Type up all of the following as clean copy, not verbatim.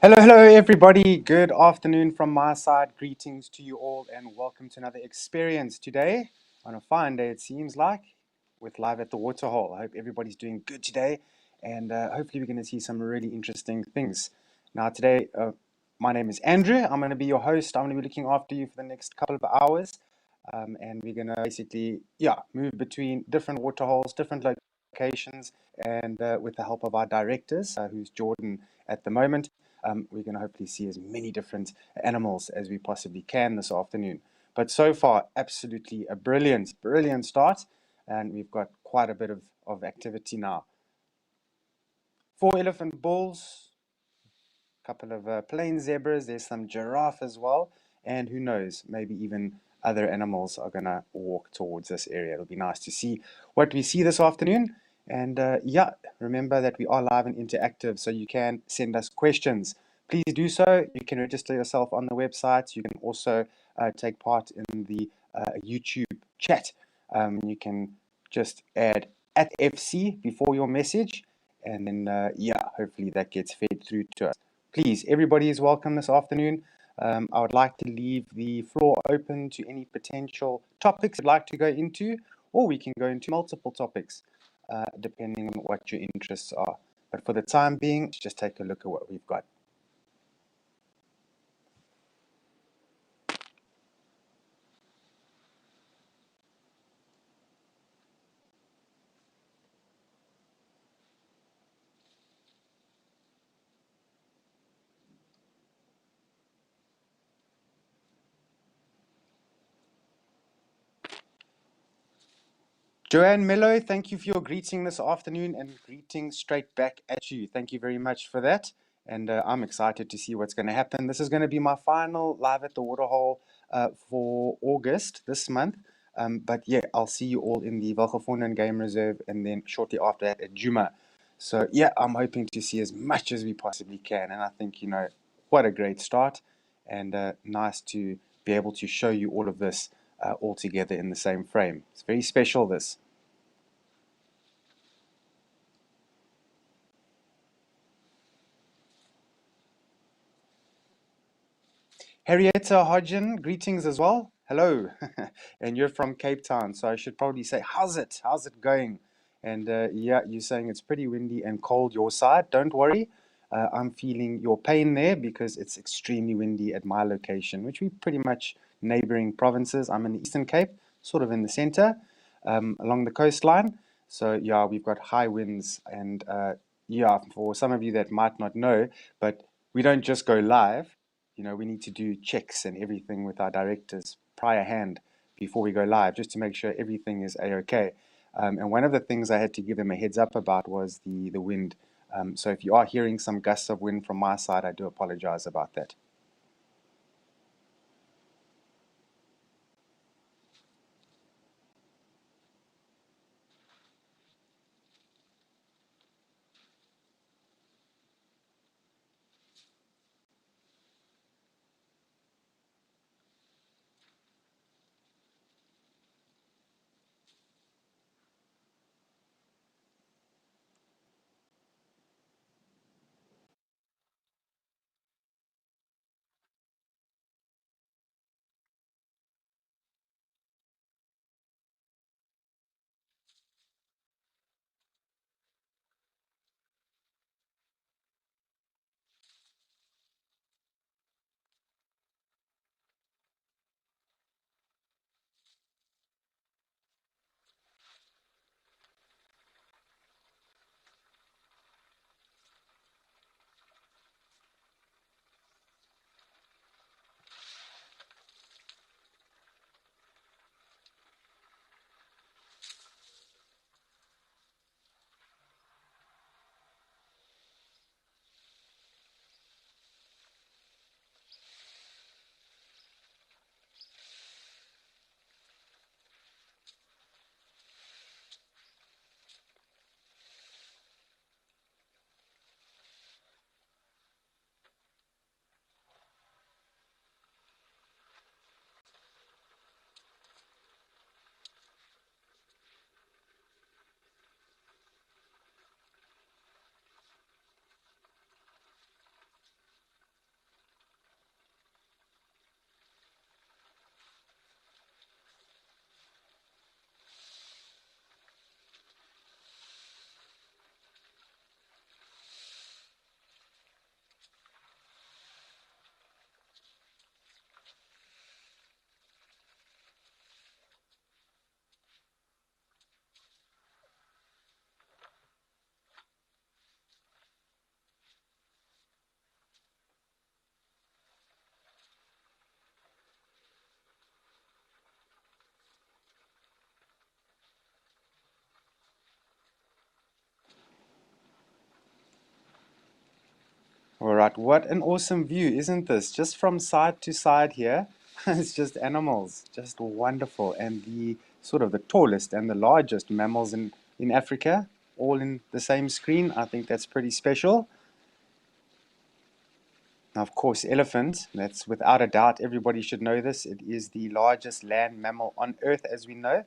Hello, everybody. Good afternoon from my side. Greetings to you all, and welcome to another experience today on a fine day, it seems like, with Live at the Waterhole. I hope everybody's doing good today, and hopefully, we're going to see some really interesting things. Now, today, my name is Andrew. I'm going to be your host. I'm going to be looking after you for the next couple of hours, and we're going to basically, move between different waterholes, different locations, and with the help of our directors, who's Jordan at the moment. We're going to hopefully see as many different animals as we possibly can this afternoon. But so far, absolutely a brilliant start. And we've got quite a bit of activity now. 4 elephant bulls, a couple of plain zebras, there's some giraffe as well. And who knows, maybe even other animals are going to walk towards this area. It'll be nice to see what we see this afternoon. And remember that we are live and interactive, so you can send us questions. Please do so. You can register yourself on the website. You can also take part in the YouTube chat. You can just add at FC before your message, and then, hopefully that gets fed through to us. Please, everybody is welcome this afternoon. I would like to leave the floor open to any potential topics you'd like to go into, or we can go into multiple topics, depending on what your interests are. But for the time being, let's just take a look at what we've got. Joanne Mello, thank you for your greeting this afternoon, and greeting straight back at you. Thank you very much for that. And I'm excited to see what's going to happen. This is going to be my final Live at the Waterhole for August this month. But yeah, I'll see you all in the Welgevonden Game Reserve, and then shortly after that at Juma. So yeah, I'm hoping to see as much as we possibly can. And I think, what a great start, and nice to be able to show you all of this all together in the same frame. It's very special, this. Henrietta Hodgen, greetings as well. Hello. And you're from Cape Town, so I should probably say, how's it? How's it going? And yeah, you're saying it's pretty windy and cold your side. Don't worry. I'm feeling your pain there because it's extremely windy at my location, which we pretty much neighboring provinces. I'm in the Eastern Cape, sort of in the center, along the coastline. So yeah, we've got high winds, and yeah, for some of you that might not know, but we don't just go live. We need to do checks and everything with our directors prior hand before we go live, just to make sure everything is a-okay. And one of the things I had to give them a heads up about was the wind. So if you are hearing some gusts of wind from my side, I do apologize about that. All right, what an awesome view, isn't this? Just from side to side here, it's just animals, just wonderful. And the sort of the tallest and the largest mammals in Africa, all in the same screen. I think that's pretty special. Now, of course, elephant, that's without a doubt, everybody should know this. It is the largest land mammal on Earth, as we know.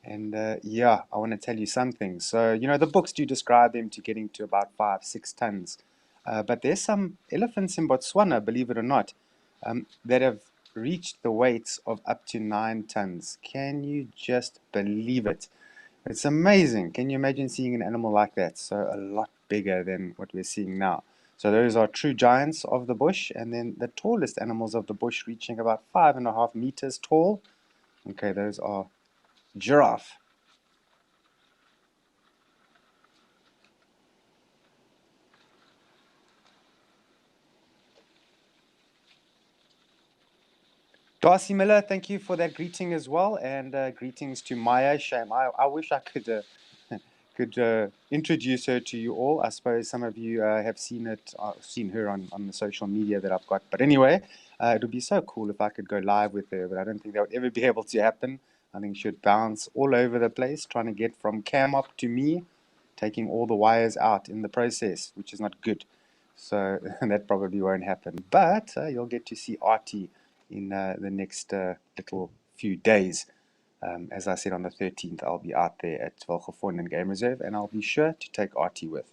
And yeah, I want to tell you something. So, the books do describe them to getting to about 5, 6 tons. But there's some elephants in Botswana, believe it or not, that have reached the weights of up to 9 tons. Can you just believe it? It's amazing. Can you imagine seeing an animal like that? So, a lot bigger than what we're seeing now. So, those are true giants of the bush. And then the tallest animals of the bush reaching about 5.5 meters tall. Okay, those are giraffe. Darcy Miller, thank you for that greeting as well, and greetings to Maya. Shame, I wish I could could introduce her to you all. I suppose some of you have seen her on the social media that I've got. But anyway, it would be so cool if I could go live with her, but I don't think that would ever be able to happen. I think she would bounce all over the place, trying to get from cam up to me, taking all the wires out in the process, which is not good. So that probably won't happen. But you'll get to see Artie in the next little few days. As I said, on the 13th, I'll be out there at Velgevonden Game Reserve, and I'll be sure to take Artie with.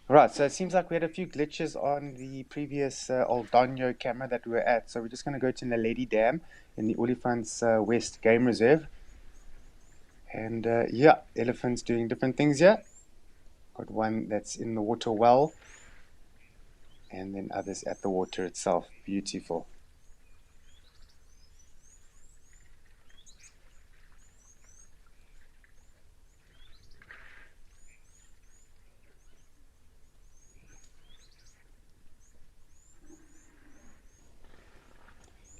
Right, so it seems like we had a few glitches on the previous old Donyo camera that we were at. So we're just going to go to Naledi Dam in the Olifants West Game Reserve. And yeah, elephants doing different things here. Got one that's in the water well, and then others at the water itself. Beautiful.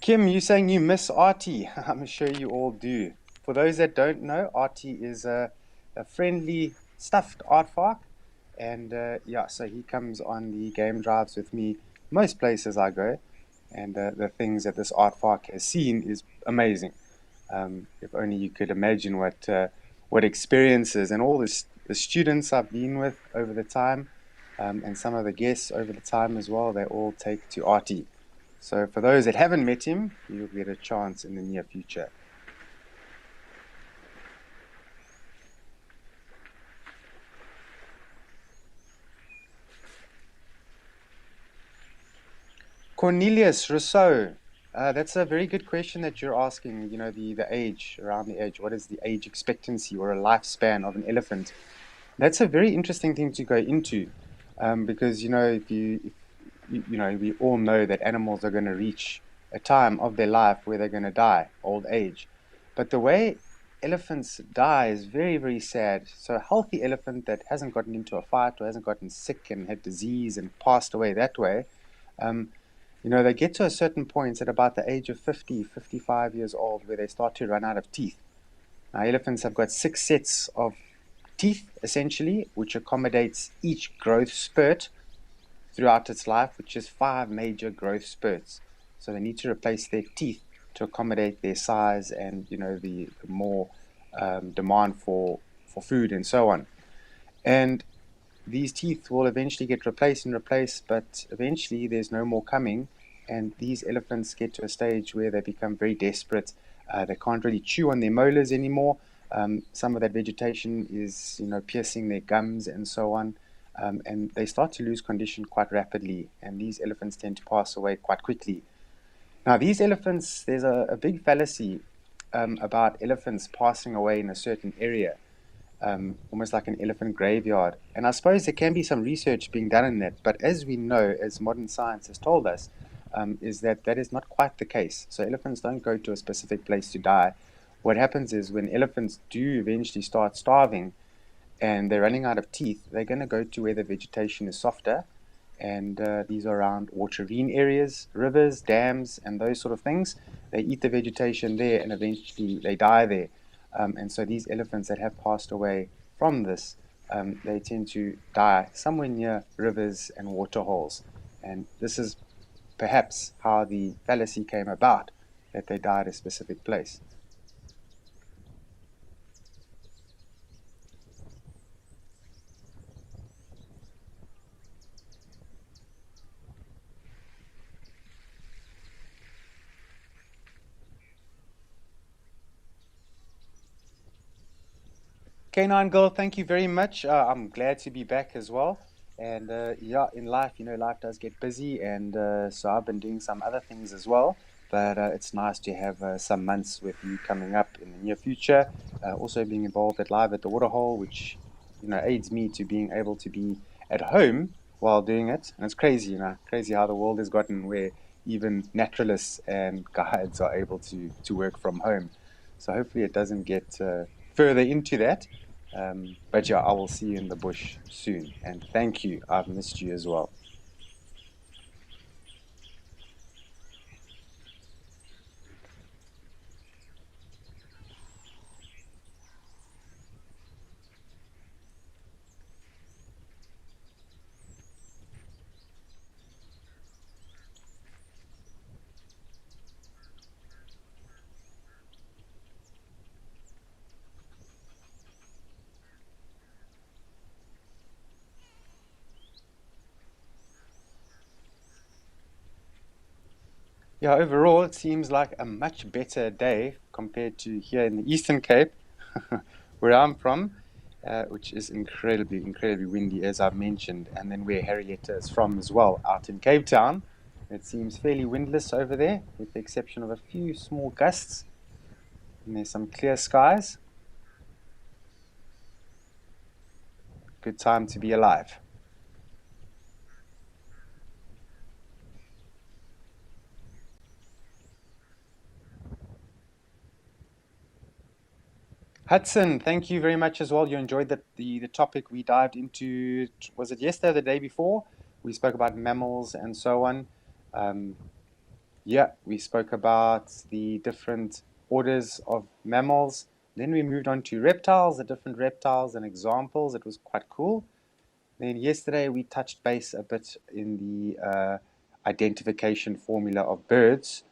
Kim, you saying you miss Artie? I'm sure you all do. For those that don't know, Artie is a friendly stuffed aardvark, and yeah, so he comes on the game drives with me most places I go, and the things that this aardvark has seen is amazing. If only you could imagine what experiences and all the students I've been with over the time, and some of the guests over the time as well, they all take to Artie. So for those that haven't met him, you'll get a chance in the near future. Cornelius Rousseau, that's a very good question that you're asking. The age, around the age. What is the age expectancy or a lifespan of an elephant? That's a very interesting thing to go into, because we all know that animals are going to reach a time of their life where they're going to die, old age. But the way elephants die is very, very sad. So a healthy elephant that hasn't gotten into a fight or hasn't gotten sick and had disease and passed away that way, um, they get to a certain point at about the age of 50, 55 years old where they start to run out of teeth. Now, elephants have got 6 sets of teeth, essentially, which accommodates each growth spurt throughout its life, which is 5 major growth spurts. So they need to replace their teeth to accommodate their size and the more demand for food and so on. And these teeth will eventually get replaced and replaced, but eventually there's no more coming, and these elephants get to a stage where they become very desperate. They can't really chew on their molars anymore. Some of that vegetation is piercing their gums and so on. and they start to lose condition quite rapidly, and these elephants tend to pass away quite quickly. Now, these elephants, there's a big fallacy about elephants passing away in a certain area, almost like an elephant graveyard. And I suppose there can be some research being done in that, but as we know, as modern science has told us, is that that is not quite the case. So elephants don't go to a specific place to die. What happens is when elephants do eventually start starving and they're running out of teeth, they're going to go to where the vegetation is softer. And these are around waterine areas, rivers, dams, and those sort of things. They eat the vegetation there and eventually they die there. And so these elephants that have passed away from this, they tend to die somewhere near rivers and waterholes. And this is perhaps how the fallacy came about, that they died at a specific place. Canine Girl, thank you very much. I'm glad to be back as well. And yeah, in life, life does get busy, and so I've been doing some other things as well. But it's nice to have some months with you coming up in the near future. Also being involved at Live at the Waterhole, which aids me to being able to be at home while doing it. And it's crazy, crazy how the world has gotten where even naturalists and guides are able to work from home. So hopefully it doesn't get further into that. But yeah, I will see you in the bush soon. And thank you. I've missed you as well. Yeah, overall, it seems like a much better day compared to here in the Eastern Cape, where I'm from, which is incredibly, incredibly windy, as I've mentioned, and then where Harrietta is from as well, out in Cape Town. It seems fairly windless over there, with the exception of a few small gusts, and there's some clear skies. Good time to be alive. Hudson, thank you very much as well. You enjoyed the topic we dived into. Was it yesterday or the day before? We spoke about mammals and so on. Um, yeah, we spoke about the different orders of mammals. Then we moved on to reptiles, the different reptiles and examples. It was quite cool. Then yesterday we touched base a bit in the identification formula of birds.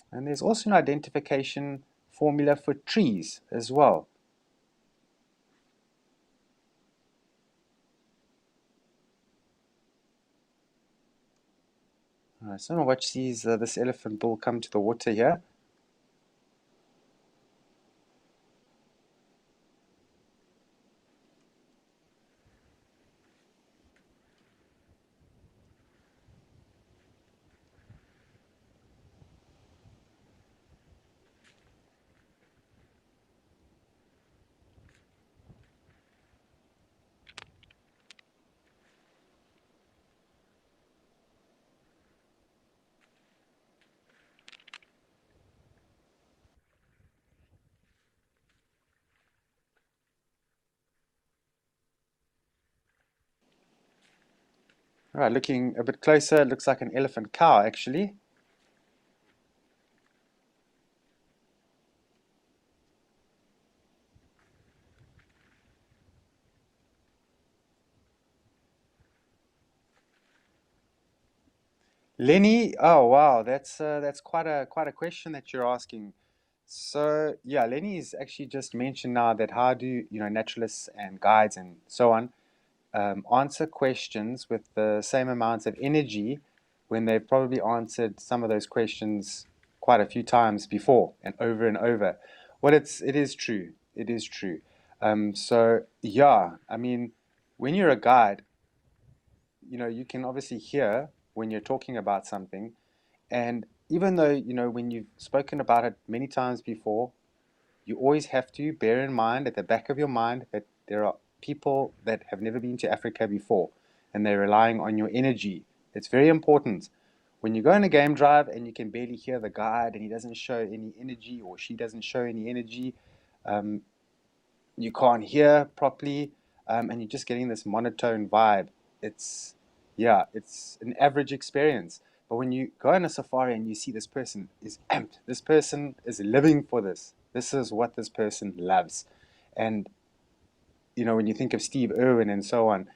And there's also an identification formula for trees as well. So I'm gonna watch this elephant bull come to the water here. All right, looking a bit closer, it looks like an elephant cow actually. Lenny, oh wow, that's quite a question that you're asking. So yeah, Lenny is actually just mentioned now that how do naturalists and guides and so on answer questions with the same amount of energy when they've probably answered some of those questions quite a few times before and over. Well, it is true. It is true. So yeah, I mean, when you're a guide, you can obviously hear when you're talking about something, and even though, when you've spoken about it many times before, you always have to bear in mind at the back of your mind that there are people that have never been to Africa before, and they're relying on your energy. It's very important. When you go on a game drive and you can barely hear the guide and he doesn't show any energy or she doesn't show any energy, um, you can't hear properly, and you're just getting this monotone vibe. It's, yeah, it's an average experience. But when you go on a safari and you see this person is amped, this person is living for this. This is what this person loves. And, when you think of Steve Irwin and so on,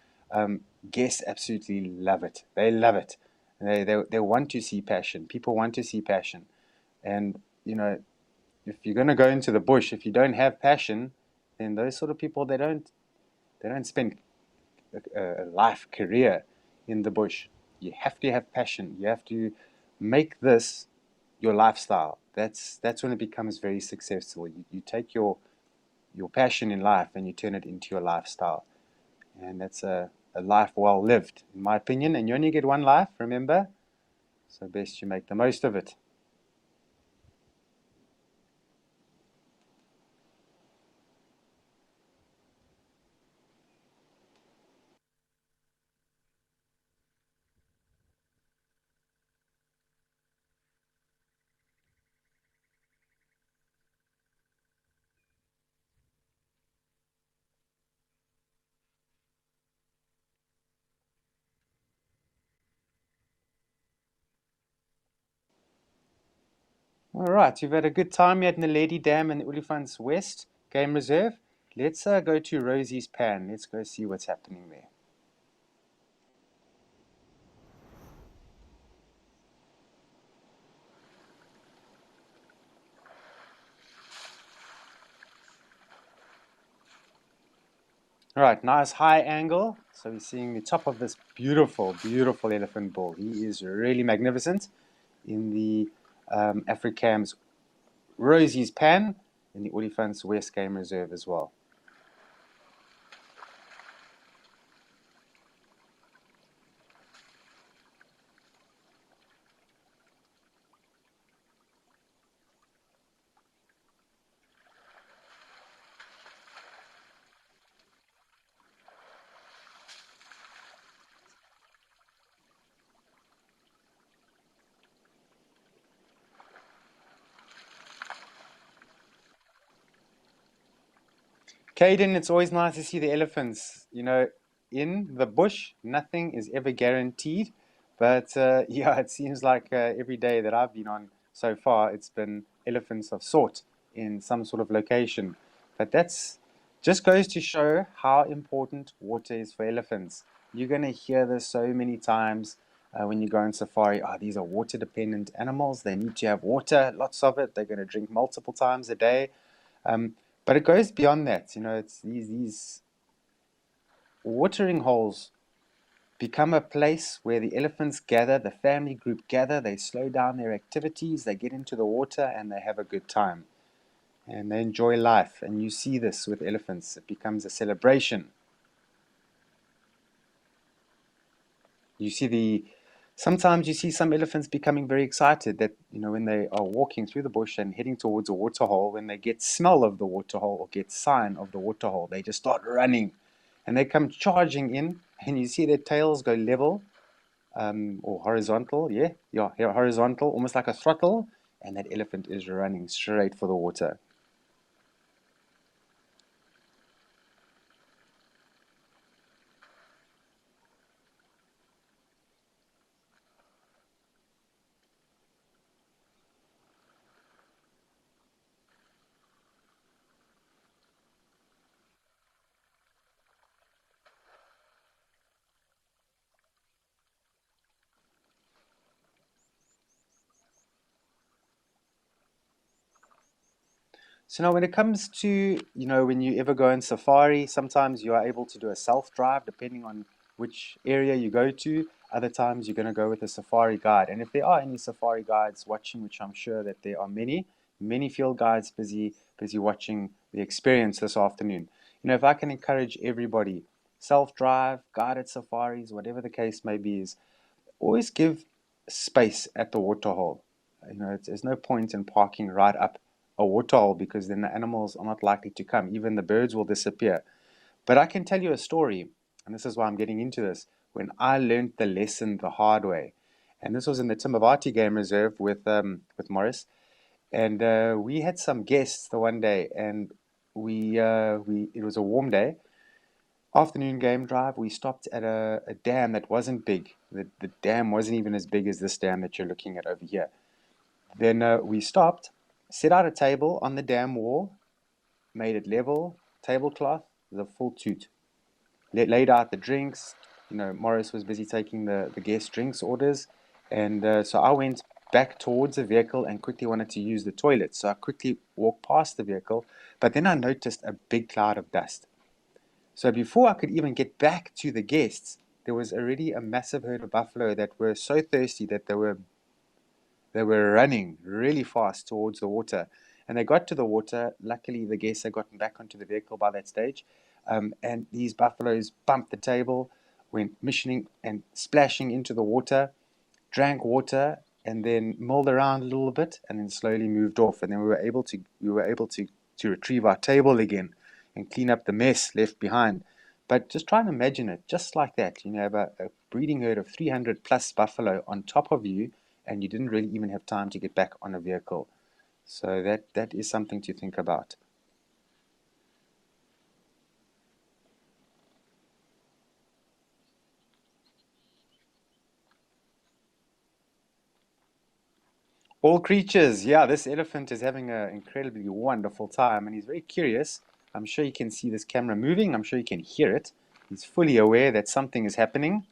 guests absolutely love it. They love it. They want to see passion. People want to see passion. And, if you're going to go into the bush, if you don't have passion, then those sort of people, they don't spend a life career in the bush. You have to have passion. You have to make this your lifestyle. That's when it becomes very successful. You take your passion in life and you turn it into your lifestyle. And that's a life well lived, in my opinion. And you only get one life, remember? So best you make the most of it. All right, you've had a good time here at Naledi Dam and the Olifants West Game Reserve. Let's go to Rosie's Pan. Let's go see what's happening there. All right, nice high angle. So we're seeing the top of this beautiful, beautiful elephant bull. He is really magnificent in the Africam's Rosie's Pan in the Olifants West Game Reserve as well. Caden, it's always nice to see the elephants. In the bush, nothing is ever guaranteed. But yeah, it seems like every day that I've been on so far, it's been elephants of sort in some sort of location. But that's just goes to show how important water is for elephants. You're going to hear this so many times when you go on safari. Oh, these are water dependent animals. They need to have water, lots of it. They're going to drink multiple times a day. Um, but it goes beyond that. It's these watering holes become a place where the elephants gather, the family group gather, they slow down their activities, they get into the water, and they have a good time. And they enjoy life. And you see this with elephants. It becomes a celebration. You see sometimes you see some elephants becoming very excited that, when they are walking through the bush and heading towards a waterhole, when they get smell of the waterhole or get sign of the waterhole, they just start running and they come charging in, and you see their tails go level, or horizontal, yeah, horizontal, almost like a throttle, and that elephant is running straight for the water. So now when it comes to, when you ever go on safari, sometimes you are able to do a self-drive depending on which area you go to. Other times you're going to go with a safari guide. And if there are any safari guides watching, which I'm sure that there are many field guides busy watching the experience this afternoon. If I can encourage everybody, self-drive, guided safaris, whatever the case may be, is always give space at the waterhole. There's no point in parking right up a waterhole because then the animals are not likely to come. Even the birds will disappear. But I can tell you a story, and this is why I'm getting into this, when I learned the lesson the hard way. And this was in the Timbavati Game Reserve with Morris. And we had some guests the one day, and we it was a warm day. Afternoon game drive, we stopped at a dam that wasn't big. The dam wasn't even as big as this dam that you're looking at over here. Then we stopped, set out a table on the dam wall, made it level, tablecloth, the full toot. Laid out the drinks. Morris was busy taking the guest drinks orders. And so I went back towards the vehicle and quickly wanted to use the toilet. So I quickly walked past the vehicle, but then I noticed a big cloud of dust. So before I could even get back to the guests, there was already a massive herd of buffalo that were so thirsty that they were running really fast towards the water. And they got to the water. Luckily, the guests had gotten back onto the vehicle by that stage. And these buffaloes bumped the table, went missioning and splashing into the water, drank water, and then milled around a little bit, and then slowly moved off. And then we were able to retrieve our table again and clean up the mess left behind. But just try and imagine it, just like that. You have a breeding herd of 300 plus buffalo on top of you, and you didn't really even have time to get back on a vehicle. So that is something to think about. All creatures, yeah, this elephant is having an incredibly wonderful time and he's very curious. I'm sure you can see this camera moving. I'm sure you can hear it. He's fully aware that something is happening.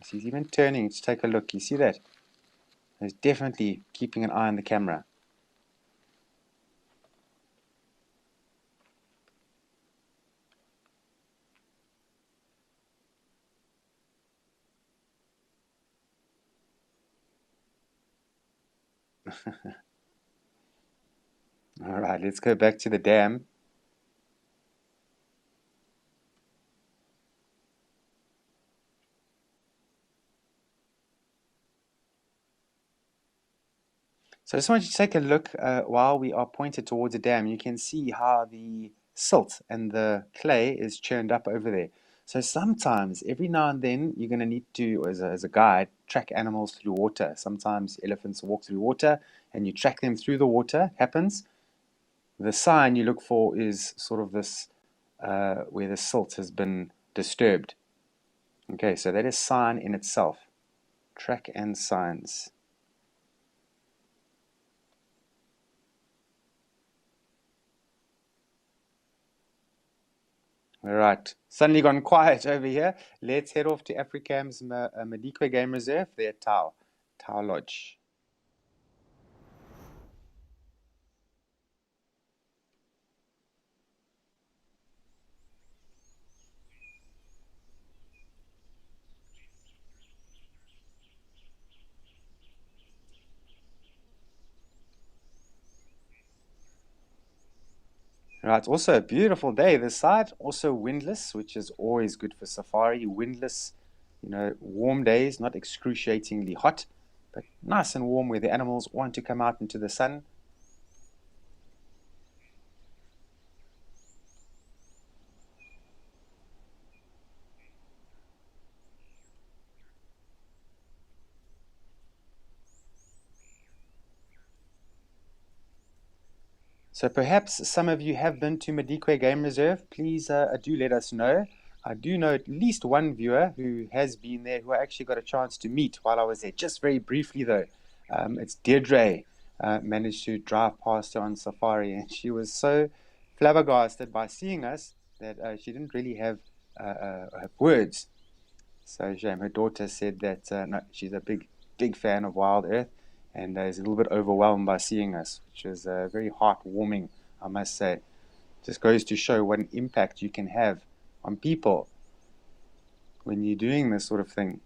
He's even turning to take a look. You see that? He's definitely keeping an eye on the camera. All right, let's go back to the dam. So I just want you to take a look while we are pointed towards the dam. You can see how the silt and the clay is churned up over there. So sometimes, every now and then, you're going to need to, as a guide, track animals through water. Sometimes elephants walk through water and you track them through the water. Happens. The sign you look for is sort of this where the silt has been disturbed. Okay, so that is sign in itself. Track and signs. All right, suddenly gone quiet over here. Let's head off to Africam's Madikwe Game Reserve. There, Tau Lodge. All right, also a beautiful day this side. Also windless, which is always good for safari. Windless, warm days, not excruciatingly hot, but nice and warm where the animals want to come out into the sun. So perhaps some of you have been to Madikwe Game Reserve. Please do let us know. I do know at least one viewer who has been there, who I actually got a chance to meet while I was there, just very briefly though. It's Deirdre. Managed to drive past her on safari, and she was so flabbergasted by seeing us that she didn't really have words. So shame. Her daughter said that no, she's a big fan of Wild Earth and is a little bit overwhelmed by seeing us, which was very heartwarming I must say. Just goes to show what an impact you can have on people when you're doing this sort of thing.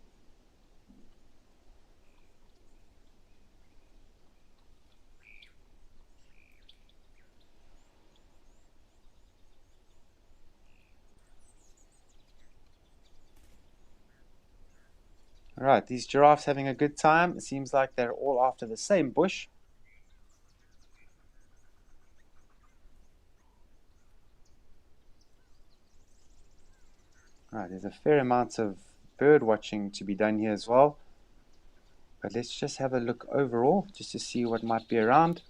All right, these giraffes having a good time. It seems like they're all after the same bush. All right, there's a fair amount of bird watching to be done here as well. But let's just have a look overall just to see what might be around.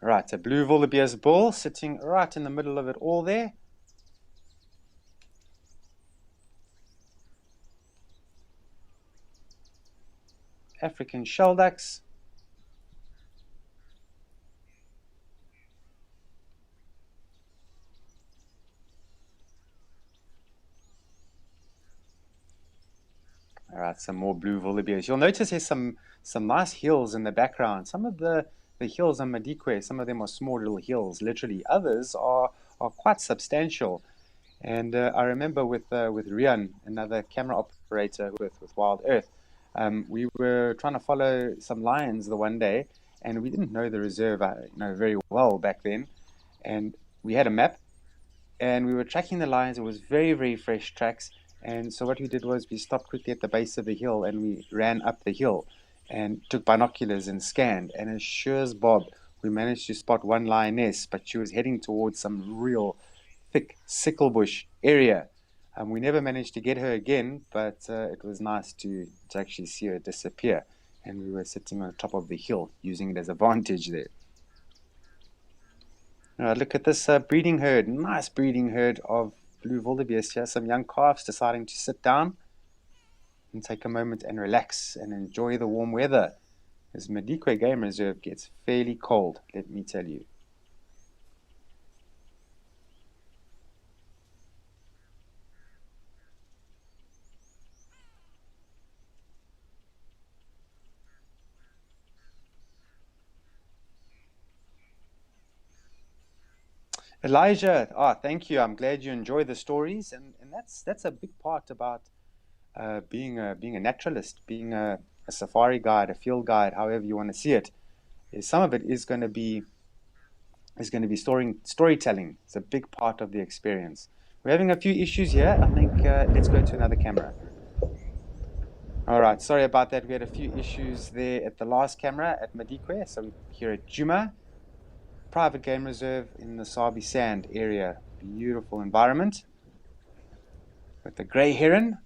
Right, a blue wildebeest bull sitting right in the middle of it all there. African shelducks. All right, some more blue wildebeest. You'll notice there's some nice hills in the background. Some of the hills on Madikwe, some of them are small little hills, literally. Others are quite substantial. And I remember with Rian, another camera operator with Wild Earth, we were trying to follow some lions the one day, and we didn't know the reserve very well back then. And we had a map, and we were tracking the lions. It was very, very fresh tracks. And so what we did was we stopped quickly at the base of the hill and we ran up the hill and took binoculars and scanned. And as sure as Bob, we managed to spot one lioness, but she was heading towards some real thick sicklebush area. We never managed to get her again, but it was nice to actually see her disappear. And we were sitting on the top of the hill using it as a vantage there. Look at this breeding herd. Nice breeding herd of blue wildebeest here. Some young calves deciding to sit down and take a moment and relax and enjoy the warm weather. As Madikwe Game Reserve gets fairly cold, let me tell you. Elijah, thank you. I'm glad you enjoy the stories, and that's a big part about being a naturalist, being a safari guide, a field guide, however you want to see it. Is some of it is going to be storytelling. It's a big part of the experience. We're having a few issues here. I think let's go to another camera. All right, sorry about that. We had a few issues there at the last camera at Madikwe. So we're here at Juma, private game reserve in the Sabi Sand area. Beautiful environment with the grey heron.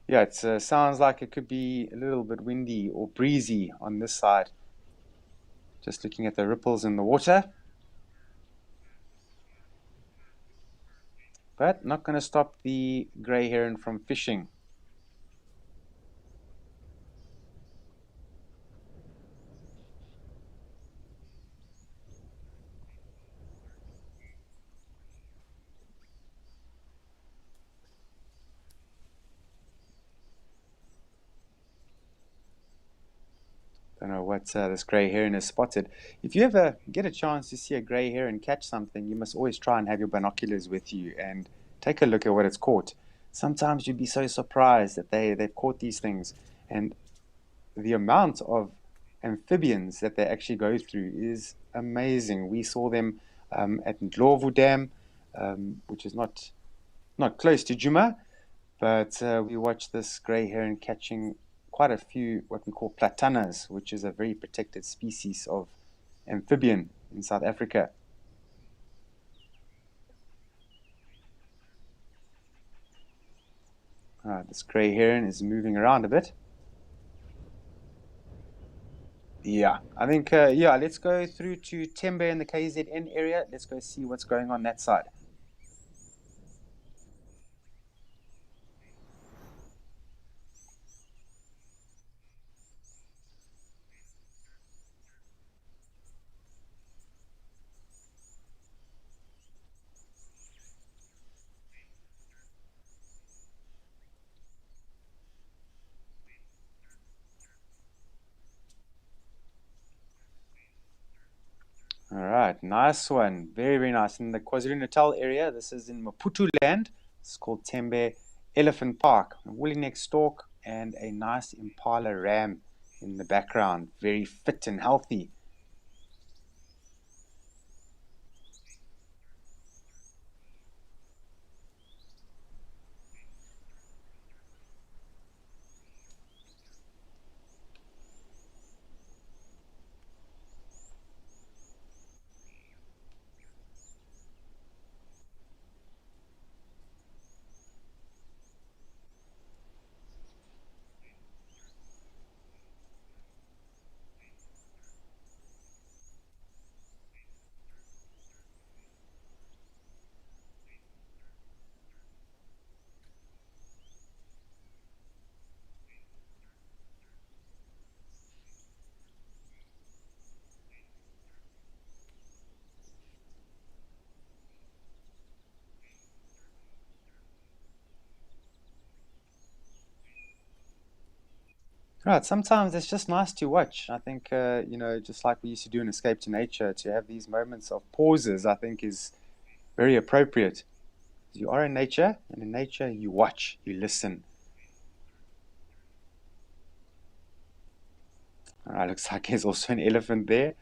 Yeah, it sounds like it could be a little bit windy or breezy on this side. Just looking at the ripples in the water. But not going to stop the grey heron from fishing. Don't know what this grey heron has spotted. If you ever get a chance to see a grey heron catch something, you must always try and have your binoculars with you and take a look at what it's caught. Sometimes you'd be so surprised that they've caught these things, and the amount of amphibians that they actually go through is amazing. We saw them at Ndlovu Dam, which is not close to Juma, but we watched this grey heron catching quite a few what we call platanas, which is a very protected species of amphibian in South Africa. This grey heron is moving around a bit. Yeah, I think, yeah, let's go through to Tembe in the KZN area. Let's go see what's going on that side. All right, nice one. Very, very nice. In the KwaZulu-Natal area, this is in Maputo land. It's called Tembe Elephant Park. A woolly neck stork and a nice impala ram in the background. Very fit and healthy. Right, sometimes it's just nice to watch. I think, just like we used to do in Escape to Nature, to have these moments of pauses, I think is very appropriate. You are in nature, and in nature, you watch, you listen. All right, looks like there's also an elephant there.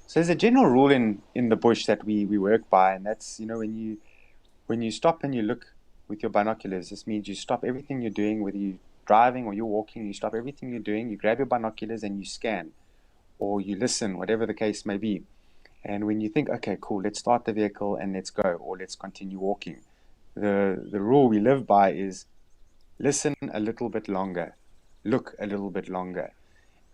So there's a general rule in the bush that we work by, and that's, when you stop and you look with your binoculars, this means you stop everything you're doing, whether you're driving or you're walking, you stop everything you're doing, you grab your binoculars and you scan or you listen, whatever the case may be. And when you think, okay, cool, let's start the vehicle and let's go, or let's continue walking, the rule we live by is listen a little bit longer, look a little bit longer.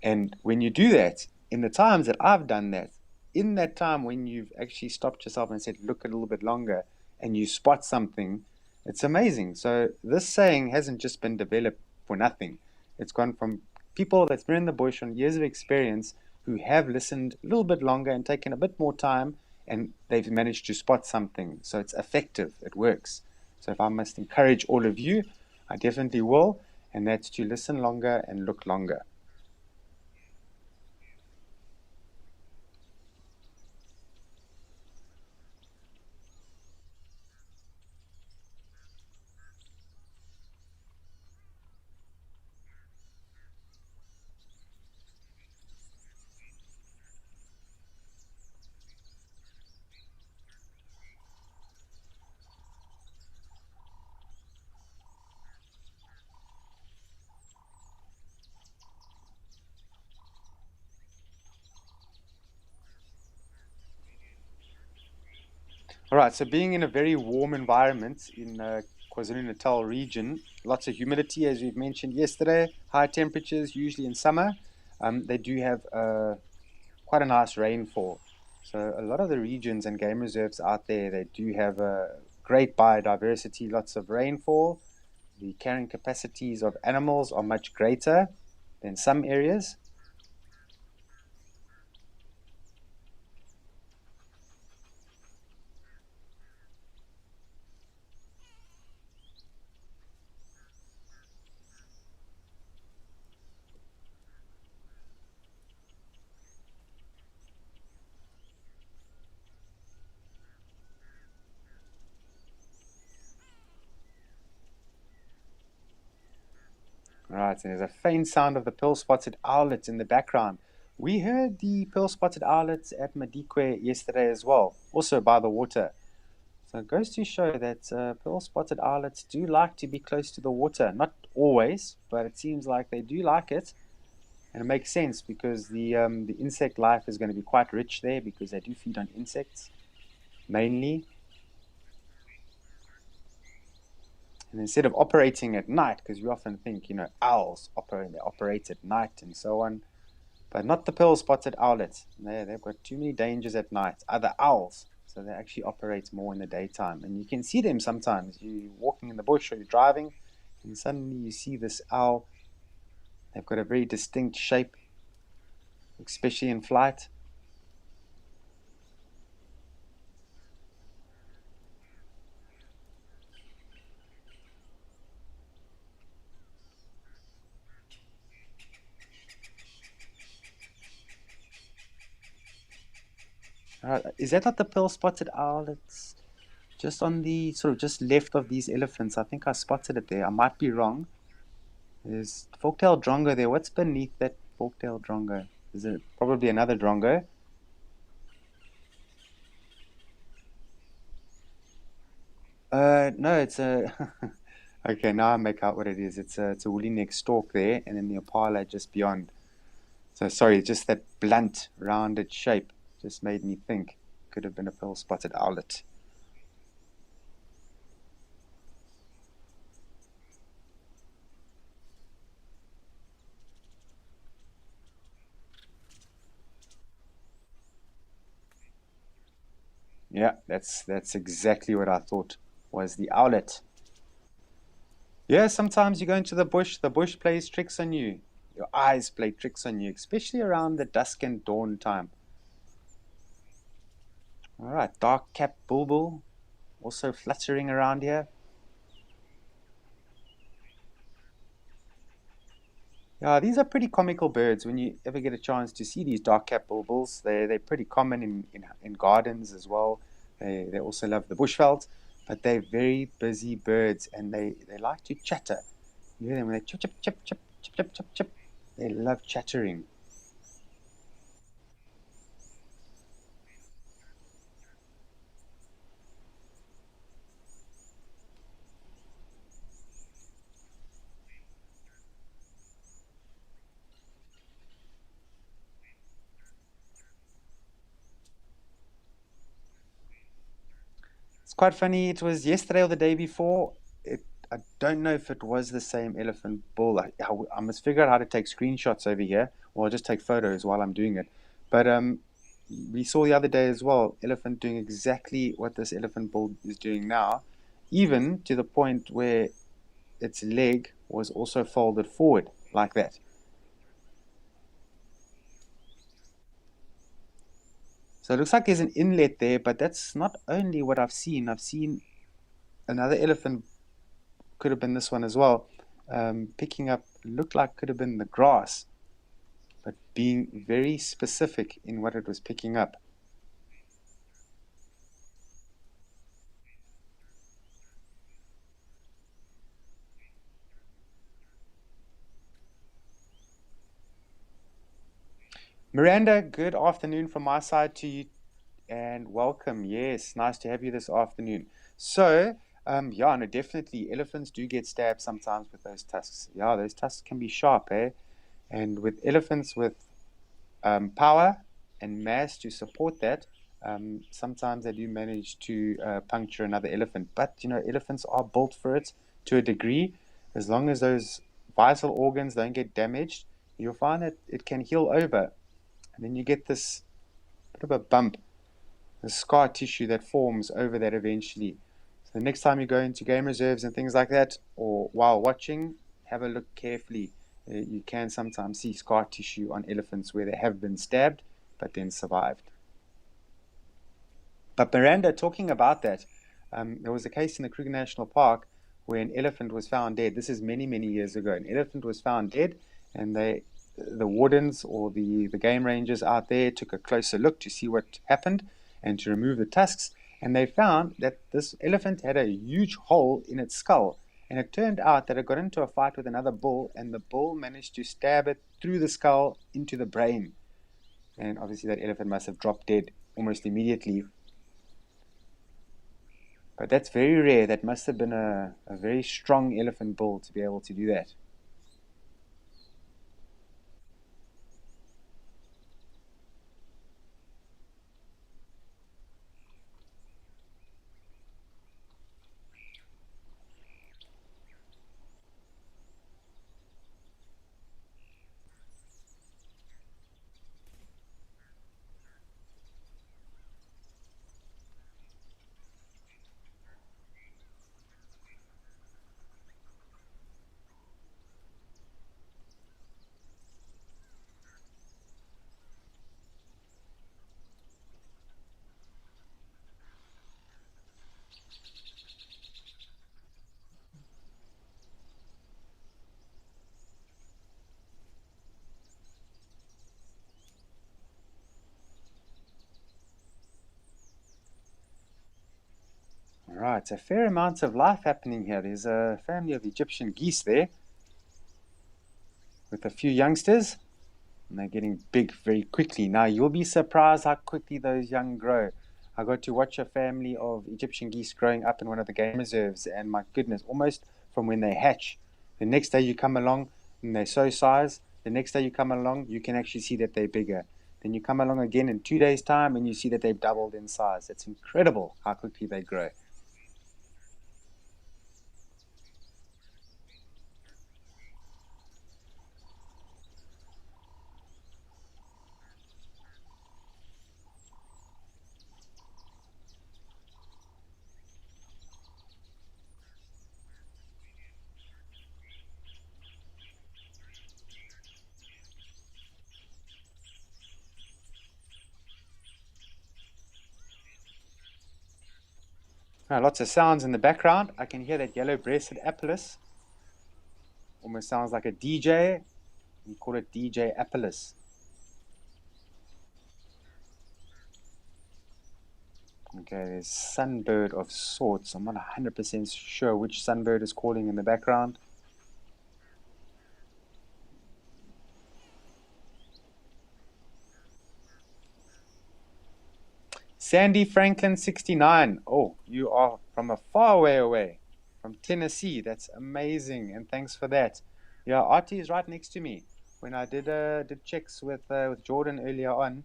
And when you do that, in the times that I've done that, in that time when you've actually stopped yourself and said, look a little bit longer, and you spot something, it's amazing. So this saying hasn't just been developed for nothing. It's gone from people that's been in the bush on years of experience who have listened a little bit longer and taken a bit more time, and they've managed to spot something. So it's effective, it works. So if I must encourage all of you, I definitely will, and that's to listen longer and look longer. All right, so being in a very warm environment in KwaZulu-Natal region, lots of humidity, as we've mentioned yesterday, high temperatures, usually in summer. They do have quite a nice rainfall. So a lot of the regions and game reserves out there, they do have a great biodiversity, lots of rainfall. The carrying capacities of animals are much greater than some areas. Right, and there's a faint sound of the pearl-spotted owlet in the background. We heard the pearl-spotted owlets at Madikwe yesterday as well, also by the water. So it goes to show that pearl-spotted owlets do like to be close to the water. Not always, but it seems like they do like it. And it makes sense because the insect life is going to be quite rich there because they do feed on insects mainly. And instead of operating at night, because we often think, owls operate at night and so on, but not the pearl-spotted owlet. They've got too many dangers at night. Other owls, so they actually operate more in the daytime. And you can see them sometimes. You're walking in the bush or you're driving, and suddenly you see this owl. They've got a very distinct shape, especially in flight. Is that not the pearl-spotted owl? It's just on the sort of just left of these elephants. I think I spotted it there. I might be wrong. There's fork-tailed drongo there. What's beneath that fork-tailed drongo? Is it probably another drongo? No, it's a. Okay, now I make out what it is. It's a woolly neck stalk there, and then the opala just beyond. So sorry, just that blunt, rounded shape just made me think could have been a pearl-spotted owlet. Yeah, that's exactly what I thought was the owlet. Yeah, sometimes you go into the bush plays tricks on you. Your eyes play tricks on you, especially around the dusk and dawn time. All right, dark-capped bulbul also fluttering around here. Yeah, these are pretty comical birds. When you ever get a chance to see these dark-capped bulbuls, they're pretty common in gardens as well. They also love the bushveld, but they're very busy birds and they like to chatter. You hear them when they chip chip chip chip chip chip chip chip. They love chattering. It's quite funny. It was yesterday or the day before. I don't know if it was the same elephant bull. I must figure out how to take screenshots over here, or I'll just take photos while I'm doing it. But we saw the other day as well, elephant doing exactly what this elephant bull is doing now, even to the point where its leg was also folded forward like that. So it looks like there's an inlet there, but that's not only what I've seen. I've seen another elephant, could have been this one as well, picking up, looked like could have been the grass, but being very specific in what it was picking up. Miranda, good afternoon from my side to you and welcome. Yes, nice to have you this afternoon. So, yeah, no, definitely elephants do get stabbed sometimes with those tusks. Yeah, those tusks can be sharp, eh? And with elephants with power and mass to support that, sometimes they do manage to puncture another elephant. But, elephants are built for it to a degree. As long as those vital organs don't get damaged, you'll find that it can heal over. And then you get this bit of a bump, the scar tissue that forms over that eventually. So the next time you go into game reserves and things like that, or while watching, have a look carefully. You can sometimes see scar tissue on elephants where they have been stabbed but then survived. But Miranda, talking about that, there was a case in the Kruger National Park where an elephant was found dead. This is many, many years ago. An elephant was found dead, and the wardens or the game rangers out there took a closer look to see what happened and to remove the tusks. And they found that this elephant had a huge hole in its skull. And it turned out that it got into a fight with another bull, and the bull managed to stab it through the skull into the brain. And obviously, that elephant must have dropped dead almost immediately. But that's very rare. That must have been a very strong elephant bull to be able to do that. All right, a fair amount of life happening here. There's a family of Egyptian geese there with a few youngsters, and they're getting big very quickly. Now, you'll be surprised how quickly those young grow. I got to watch a family of Egyptian geese growing up in one of the game reserves, and my goodness, almost from when they hatch. The next day you come along and they're so size. The next day you come along, you can actually see that they're bigger. Then you come along again in 2 days' time and you see that they've doubled in size. It's incredible how quickly they grow. Lots of sounds in the background. I can hear that yellow-breasted apellis. Almost sounds like a DJ. We call it DJ apellis. Okay, there's sunbird of sorts. I'm not 100% sure which sunbird is calling in the background. Sandy Franklin 69. Oh, you are from a far way away, from Tennessee. That's amazing, and thanks for that. Yeah, Artie is right next to me. When I did checks with Jordan earlier on,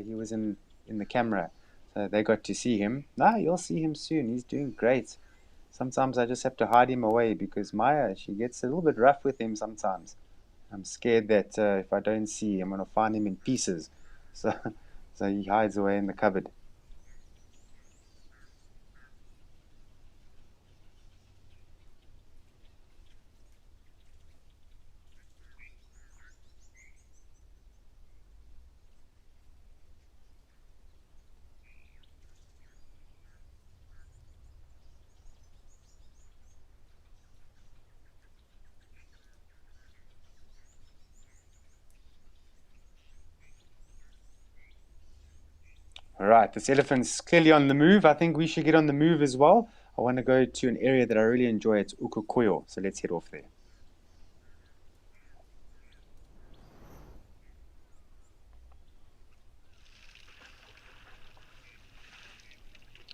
he was in the camera, so they got to see him. Nah, you'll see him soon. He's doing great. Sometimes I just have to hide him away because Maya, she gets a little bit rough with him sometimes. I'm scared that if I don't see, I'm gonna find him in pieces. So, so he hides away in the cupboard. All right, this elephant's clearly on the move. I think we should get on the move as well. I want to go to an area that I really enjoy. It's Ukukoyo, so let's head off there.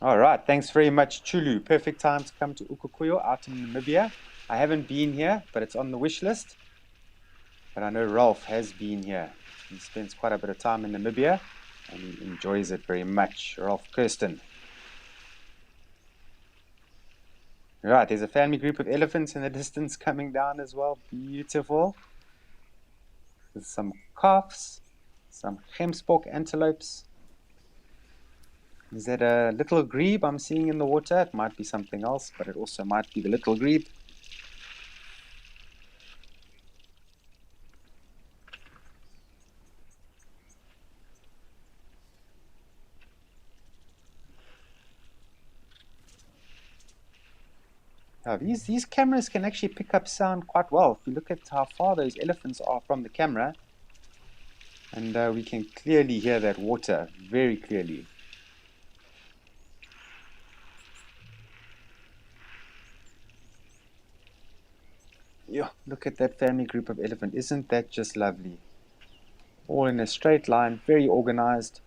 All right, thanks very much, Chulu. Perfect time to come to Ukukoyo out in Namibia. I haven't been here, but it's on the wish list. But I know Ralph has been here. He spends quite a bit of time in Namibia, and he enjoys it very much. Ralph Kirsten. Right, there's a family group of elephants in the distance coming down as well. Beautiful. With some calves, some gemsbok antelopes. Is that a little grebe I'm seeing in the water? It might be something else, but it also might be the little grebe. Now, these cameras can actually pick up sound quite well. If you look at how far those elephants are from the camera, and we can clearly hear that water very clearly. Yeah, look at that family group of elephant. Isn't that just lovely? All in a straight line, very organized.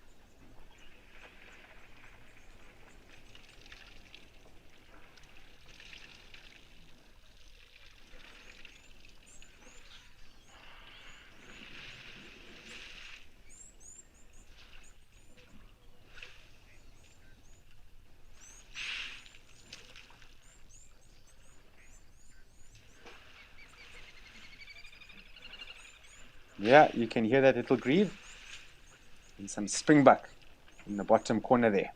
Yeah, you can hear that little grieve. And some springbuck in the bottom corner there.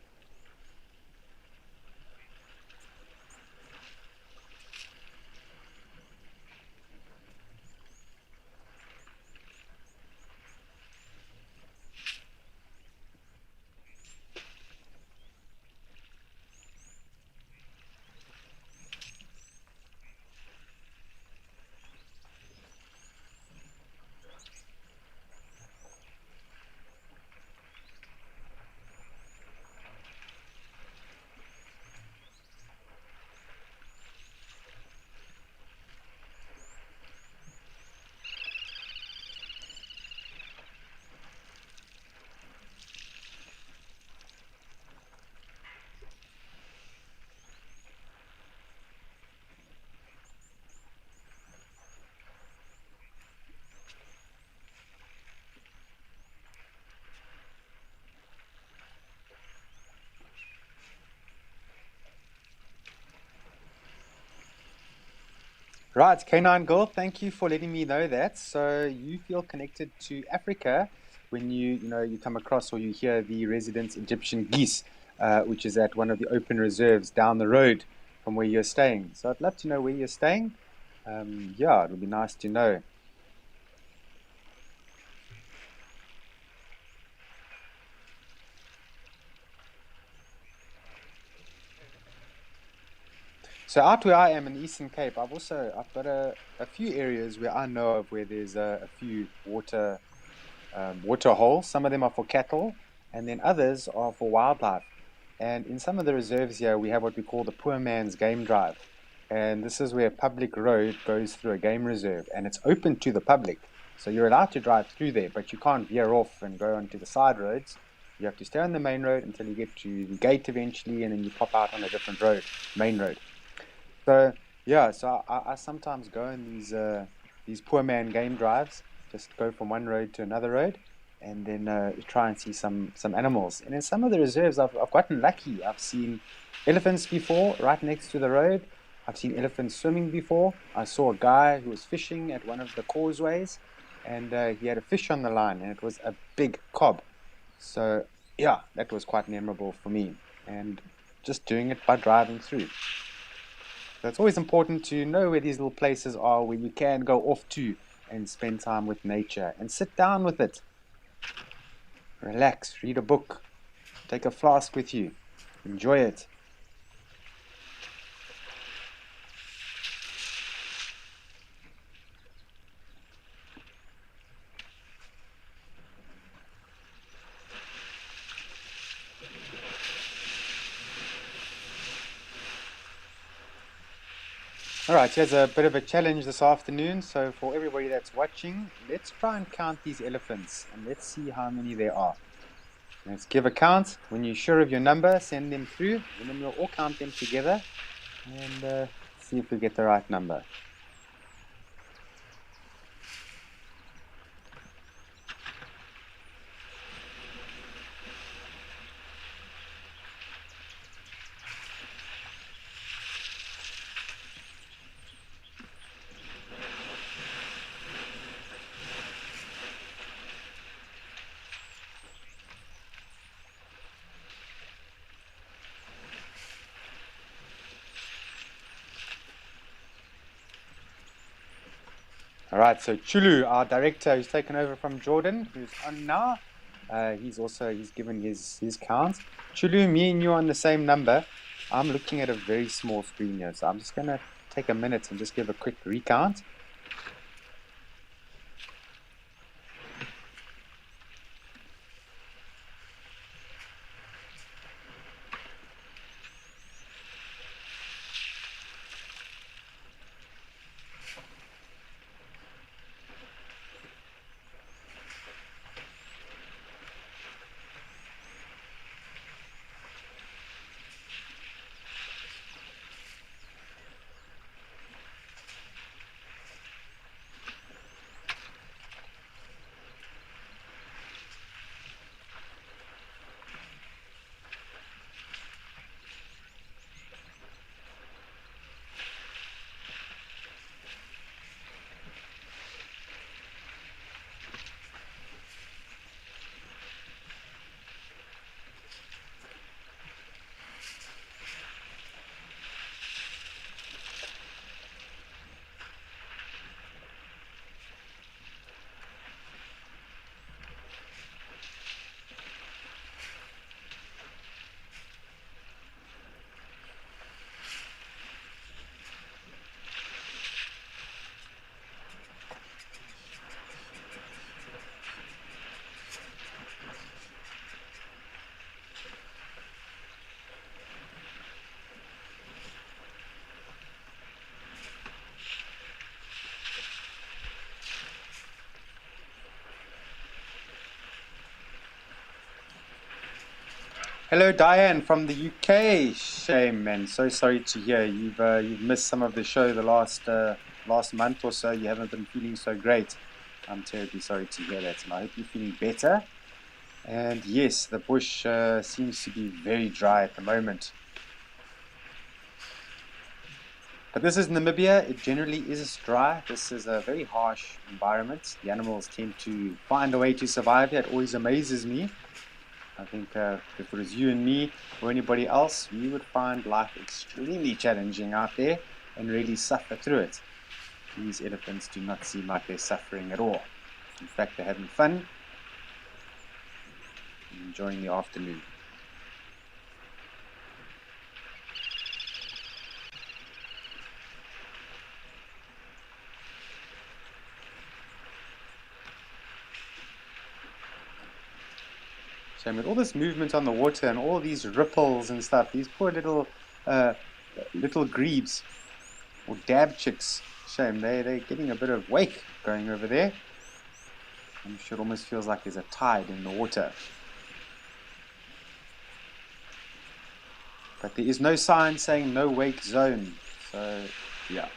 Right, Canine Girl, thank you for letting me know that. So you feel connected to Africa when you come across or you hear the resident Egyptian geese, which is at one of the open reserves down the road from where you're staying. So I'd love to know where you're staying. Yeah, it would be nice to know. So out where I am in the Eastern Cape, I've got a few areas where I know of where there's a few water holes. Some of them are for cattle, and then others are for wildlife. And in some of the reserves here, we have what we call the poor man's game drive. And this is where a public road goes through a game reserve, and it's open to the public. So you're allowed to drive through there, but you can't veer off and go onto the side roads. You have to stay on the main road until you get to the gate eventually, and then you pop out on a different road, main road. So yeah, so I sometimes go on these poor man game drives, just go from one road to another road, and then try and see some animals. And in some of the reserves, I've gotten lucky. I've seen elephants before, right next to the road. I've seen elephants swimming before. I saw a guy who was fishing at one of the causeways, and he had a fish on the line, and it was a big cob. So yeah, that was quite memorable for me, and just doing it by driving through. So it's always important to know where these little places are where you can go off to and spend time with nature and sit down with it. Relax, read a book, take a flask with you, enjoy it. All right, here's a bit of a challenge this afternoon. So, for everybody that's watching, let's try and count these elephants and let's see how many there are. Let's give a count. When you're sure of your number, send them through, and then we'll all count them together and see if we get the right number. All right, so Chulu, our director, who's taken over from Jordan, who's on now, he's given his count. Chulu, me and you are on the same number. I'm looking at a very small screen here, so I'm just gonna take a minute and just give a quick recount. Hello, Diane from the UK. Shame, man. So sorry to hear you've missed some of the show the last month or so. You haven't been feeling so great. I'm terribly sorry to hear that, and I hope you're feeling better. And yes, the bush seems to be very dry at the moment. But this is Namibia. It generally is dry. This is a very harsh environment. The animals tend to find a way to survive here. It always amazes me. I think if it was you and me or anybody else, we would find life extremely challenging out there and really suffer through it. These elephants do not seem like they're suffering at all. In fact, they're having fun and enjoying the afternoon. So with all this movement on the water and all these ripples and stuff, these poor little grebes or dab chicks, shame, they're getting a bit of wake going over there. I'm sure it almost feels like there's a tide in the water. But there is no sign saying no wake zone, so yeah.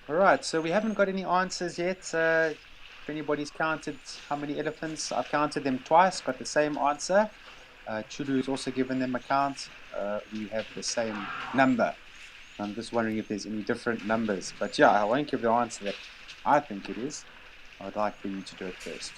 Alright, so we haven't got any answers yet. If anybody's counted how many elephants, I've counted them twice, got the same answer. Chulu has also given them a count. We have the same number. I'm just wondering if there's any different numbers. But yeah, I won't give the answer that I think it is. I would like for you to do it first.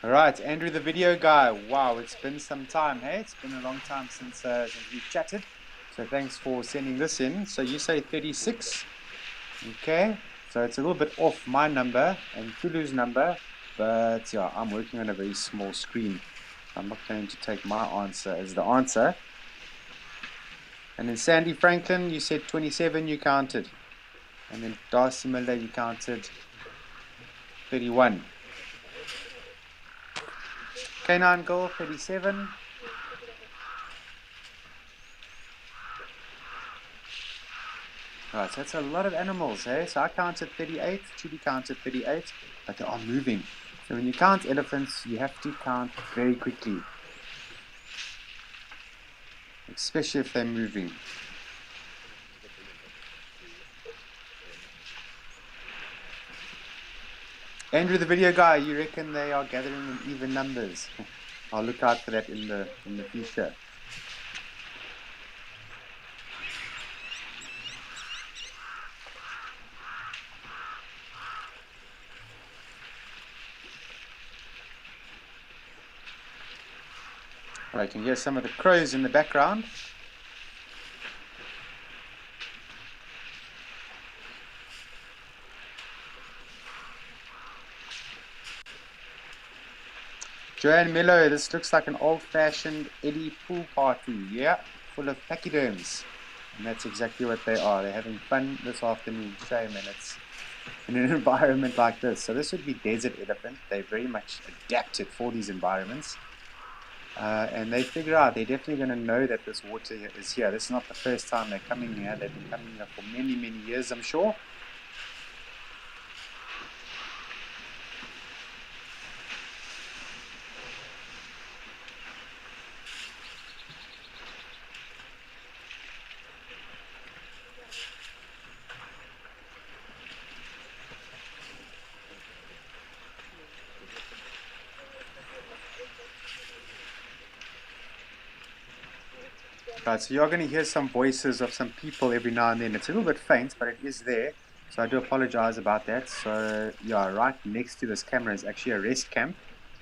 Alright, Andrew the video guy. Wow, it's been some time, hey? It's been a long time since we've chatted. So thanks for sending this in. So you say 36. Okay, so it's a little bit off my number and Tulu's number. But yeah, I'm working on a very small screen. I'm not going to take my answer as the answer. And then Sandy Franklin, you said 27, you counted. And then Darcy Miller, you counted 31. Canine Girl, 37. Right, so that's a lot of animals, eh? So I counted 38, Judy counted 38, but they are moving. So when you count elephants, you have to count very quickly. Especially if they're moving. Andrew the video guy, you reckon they are gathering in even numbers? I'll look out for that in the future. Right, you can hear some of the crows in the background. Joanne Miller, this looks like an old-fashioned Eddie pool party. Yeah, full of pachyderms. And that's exactly what they are. They're having fun this afternoon. Shame, and it's in an environment like this. So this would be desert elephant. They're very much adapted for these environments. And they figure out they're definitely going to know that this water is here. This is not the first time they're coming here. They've been coming here for many, many years, I'm sure. Right, so you're going to hear some voices of some people every now and then. It's a little bit faint, but it is there. So I do apologize about that. So yeah, right next to this camera is actually a rest camp.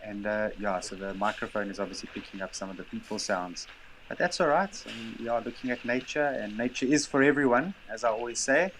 And yeah, so the microphone is obviously picking up some of the people sounds. But that's all right. I mean, we are looking at nature, and nature is for everyone, as I always say.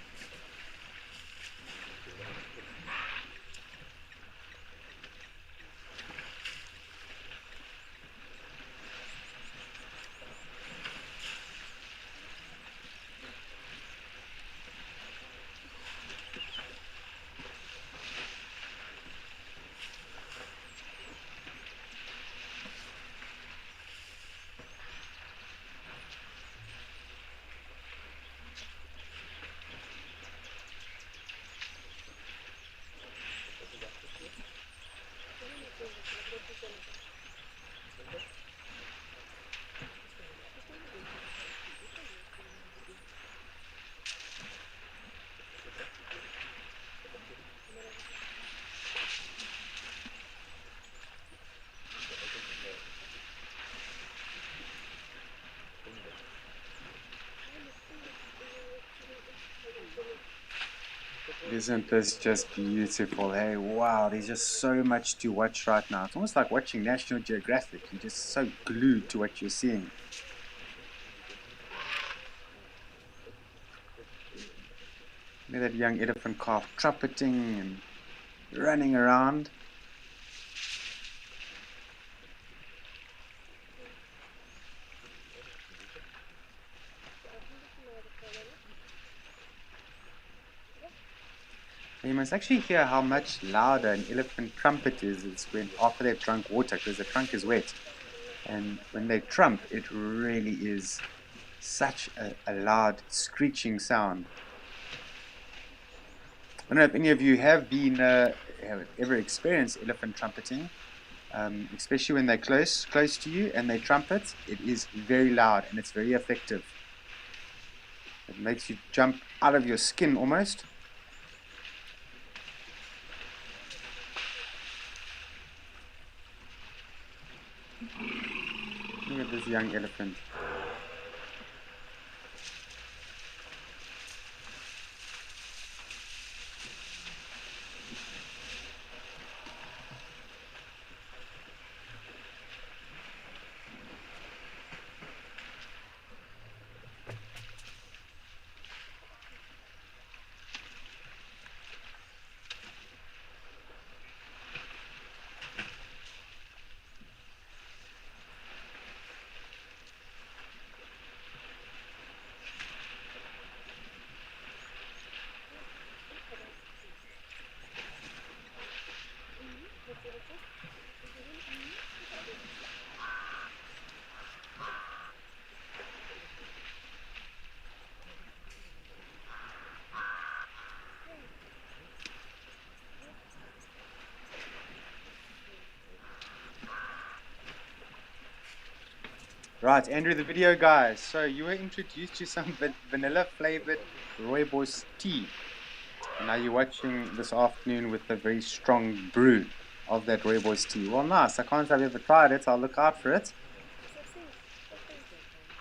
Isn't this just beautiful? Hey, wow, there's just so much to watch right now. It's almost like watching National Geographic. You're just so glued to what you're seeing. Look at that young elephant calf trumpeting and running around. You must actually hear how much louder an elephant trumpet is. It's when after they've drunk water, because the trunk is wet. And when they trump, it really is such a loud screeching sound. I don't know if any of you have been have ever experienced elephant trumpeting, especially when they're close to you and they trumpet. It is very loud and it's very effective. It makes you jump out of your skin almost. Look at this young elephant. Right, Andrew, the video guys. So you were introduced to some vanilla flavored rooibos tea. And now you're watching this afternoon with a very strong brew of that rooibos tea. Well, nice. I can't say I've ever tried it. I'll look out for it.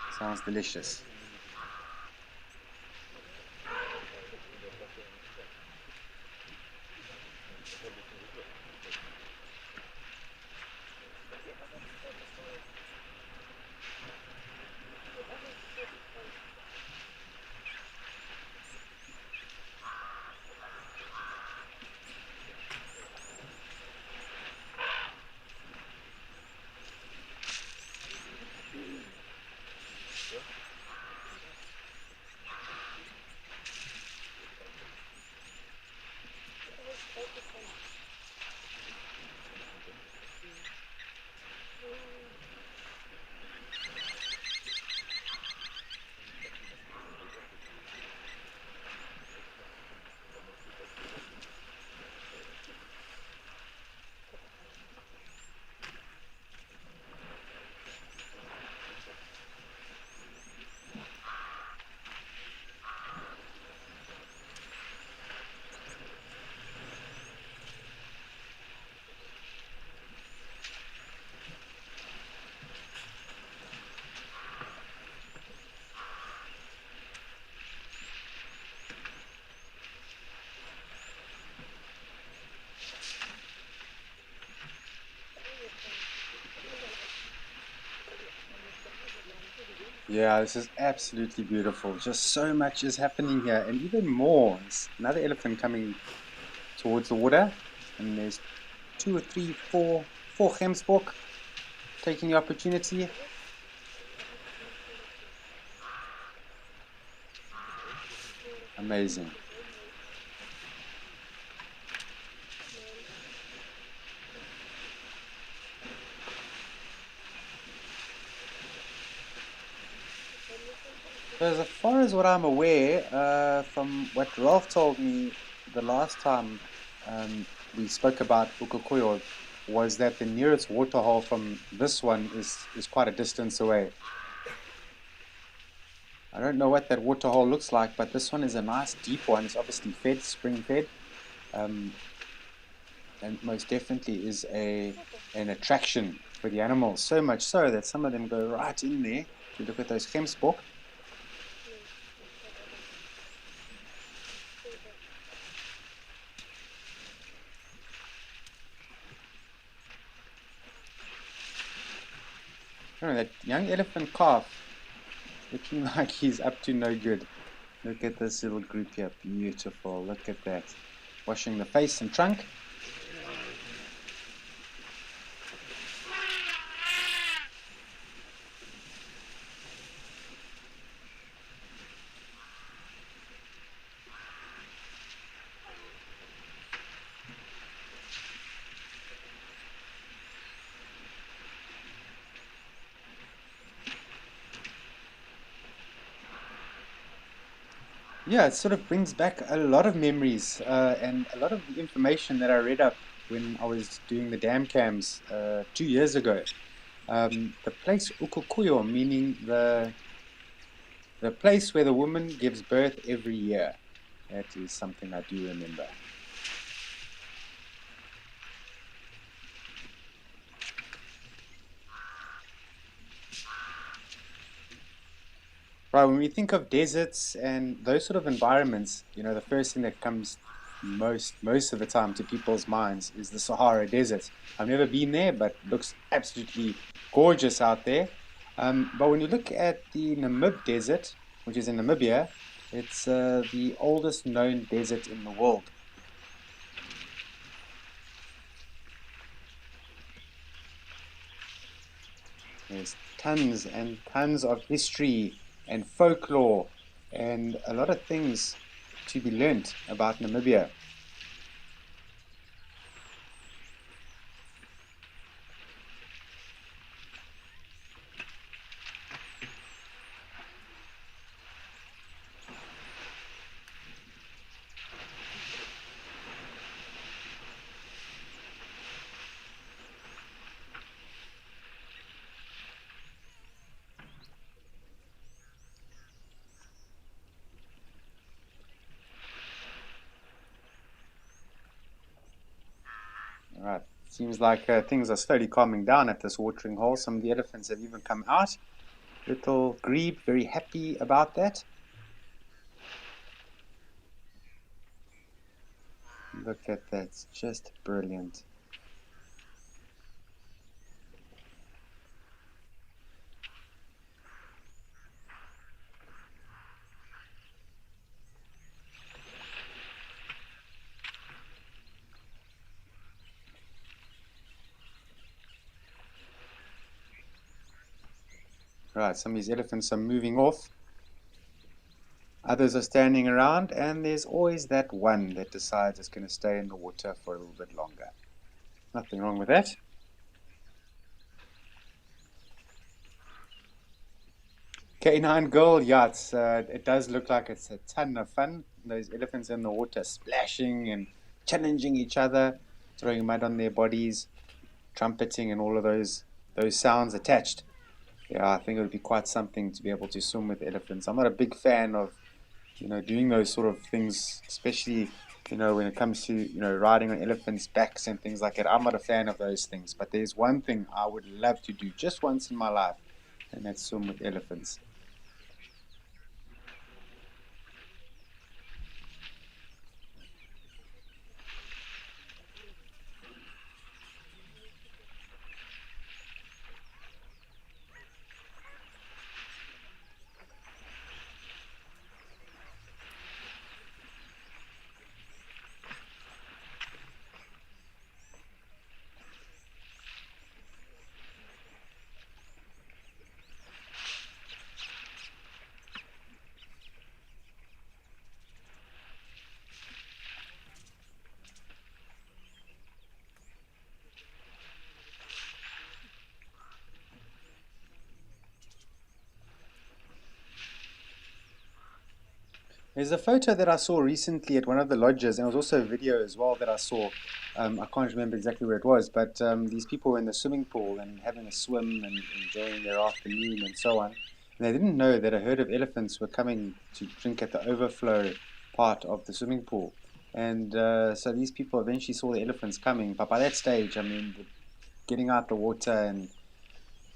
Sounds delicious. Yeah, this is absolutely beautiful. Just so much is happening here, and even more. There's another elephant coming towards the water, and there's two or three, four gemsbok taking the opportunity. Amazing. So as far as what I'm aware, from what Ralph told me the last time we spoke about Ukokoyo, was that the nearest waterhole from this one is quite a distance away. I don't know what that waterhole looks like, but this one is a nice deep one. It's obviously fed, spring fed, um, and most definitely is an attraction for the animals. So much so that some of them go right in there. If you look at those gemsbok. Oh, that young elephant calf looking like he's up to no good. Look at this little group here. Beautiful. Look at that. Washing the face and trunk. Yeah, it sort of brings back a lot of memories and a lot of the information that I read up when I was doing the dam cams 2 years ago. The place Ukukuyo, meaning the place where the woman gives birth every year. That is something I do remember. Right, when we think of deserts and those sort of environments, the first thing that comes most of the time to people's minds is the Sahara Desert. I've never been there, but it looks absolutely gorgeous out there. But when you look at the Namib Desert, which is in Namibia, it's the oldest known desert in the world. There's tons and tons of history and folklore and a lot of things to be learnt about Namibia. All right, seems like things are slowly calming down at this watering hole. Some of the elephants have even come out. Little Grebe, very happy about that. Look at that, it's just brilliant. Right, some of these elephants are moving off. Others are standing around, and there's always that one that decides it's going to stay in the water for a little bit longer. Nothing wrong with that. Canine Girl Yachts. It does look like it's a ton of fun. Those elephants in the water splashing and challenging each other, throwing mud on their bodies, trumpeting, and all of those sounds attached. Yeah, I think it would be quite something to be able to swim with elephants. I'm not a big fan of, doing those sort of things, especially, when it comes to, riding on elephants' backs and things like that. I'm not a fan of those things. But there's one thing I would love to do just once in my life, and that's swim with elephants. There's a photo that I saw recently at one of the lodges, and it was also a video as well that I saw. I can't remember exactly where it was, but these people were in the swimming pool and having a swim and enjoying their afternoon and so on. And they didn't know that a herd of elephants were coming to drink at the overflow part of the swimming pool. And so these people eventually saw the elephants coming, but by that stage, I mean, getting out the water and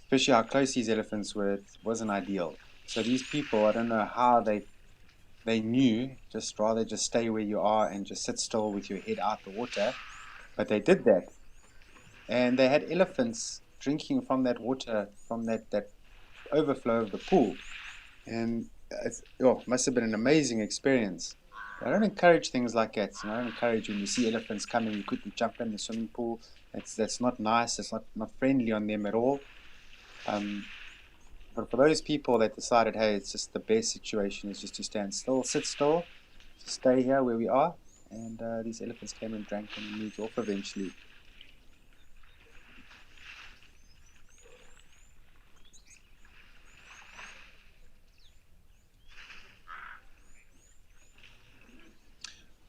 especially how close these elephants were, it wasn't ideal. So these people, I don't know how they knew just rather just stay where you are and just sit still with your head out the water, but they did that, and they had elephants drinking from that water from that overflow of the pool, and must have been an amazing experience. I don't encourage things like that. And I don't encourage when you see elephants coming, you quickly jump in the swimming pool. That's not nice. It's not friendly on them at all. But for those people that decided, hey, it's just the best situation is just to stand still, sit still, to stay here where we are, and these elephants came and drank and moved off eventually.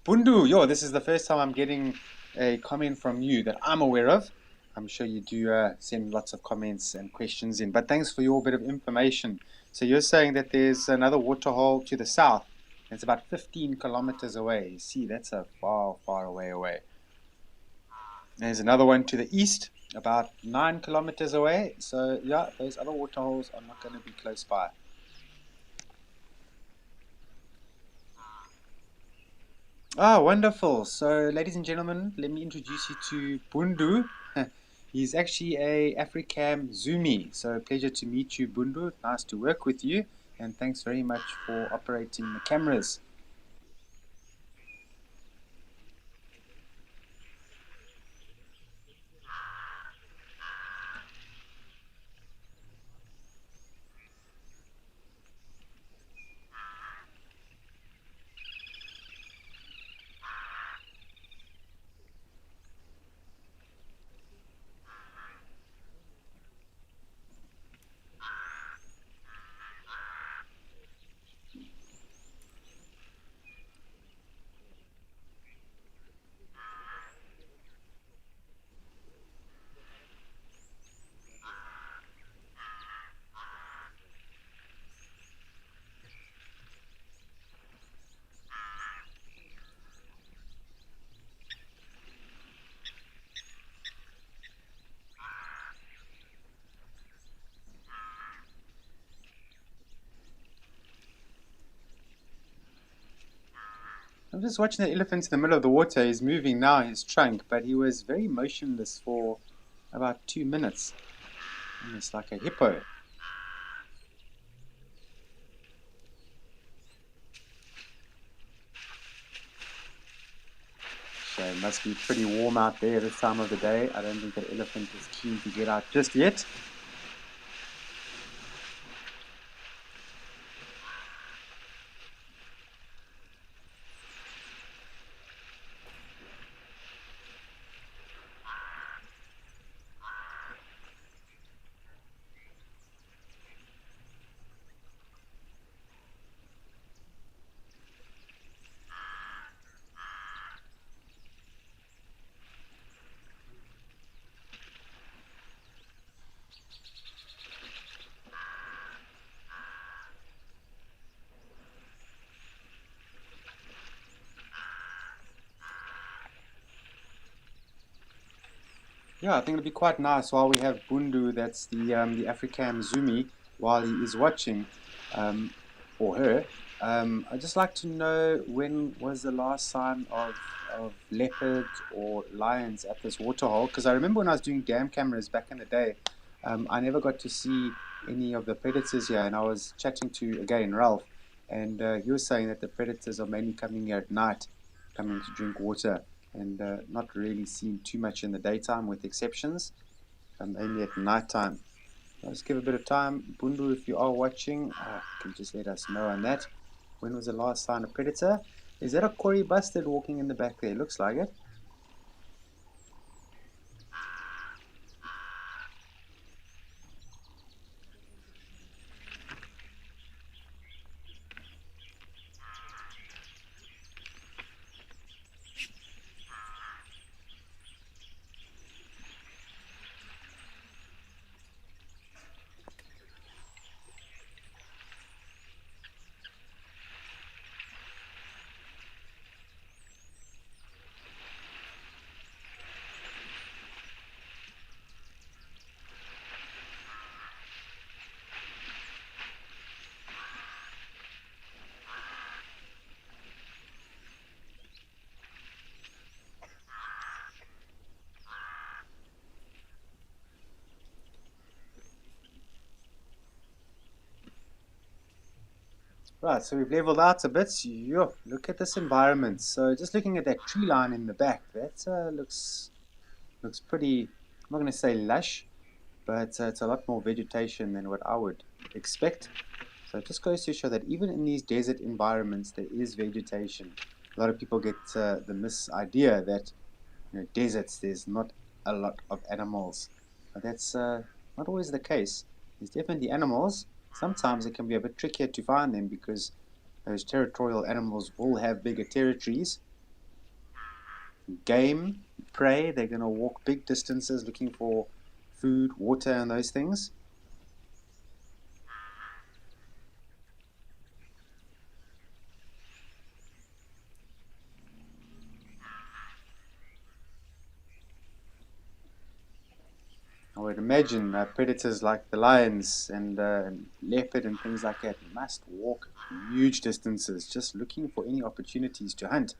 Bundu, yo, this is the first time I'm getting a comment from you that I'm aware of. I'm sure you do send lots of comments and questions in, but thanks for your bit of information. So you're saying that there's another waterhole to the south. It's about 15 kilometers away. You see, that's a far, far away. There's another one to the east, about 9 kilometers away. So yeah, those other waterholes are not going to be close by. Ah, wonderful. So, ladies and gentlemen, let me introduce you to Bundu. He's actually a Africam Zumi. So, pleasure to meet you, Bundu. Nice to work with you. And thanks very much for operating the cameras. I'm just watching the elephant in the middle of the water. He's moving now, his trunk, but he was very motionless for about 2 minutes. Almost like a hippo. So it must be pretty warm out there this time of the day. I don't think that elephant is keen to get out just yet. Yeah, I think it'll be quite nice while we have Bundu, that's the African Zumi, while he is watching, or her. I'd just like to know when was the last sign of leopards or lions at this waterhole? Because I remember when I was doing dam cameras back in the day, I never got to see any of the predators here, and I was chatting to, again, Ralph, and he was saying that the predators are mainly coming here at night, coming to drink water and not really seen too much in the daytime with exceptions, only at night time. I'll just give a bit of time. Bundu, if you are watching, can just let us know on that. When was the last sign of predator? Is that a Cory bustard walking in the back there? Looks like it. Right, so we've leveled out a bit. Yo, look at this environment. So just looking at that tree line in the back, that looks pretty, I'm not going to say lush, but it's a lot more vegetation than what I would expect. So it just goes to show that even in these desert environments, there is vegetation. A lot of people get the misidea that deserts, there's not a lot of animals. But that's not always the case. There's definitely animals. Sometimes it can be a bit trickier to find them because those territorial animals will have bigger territories. Game, prey, they're going to walk big distances looking for food, water, and those things. I would imagine predators like the lions and leopard and things like that must walk huge distances just looking for any opportunities to hunt.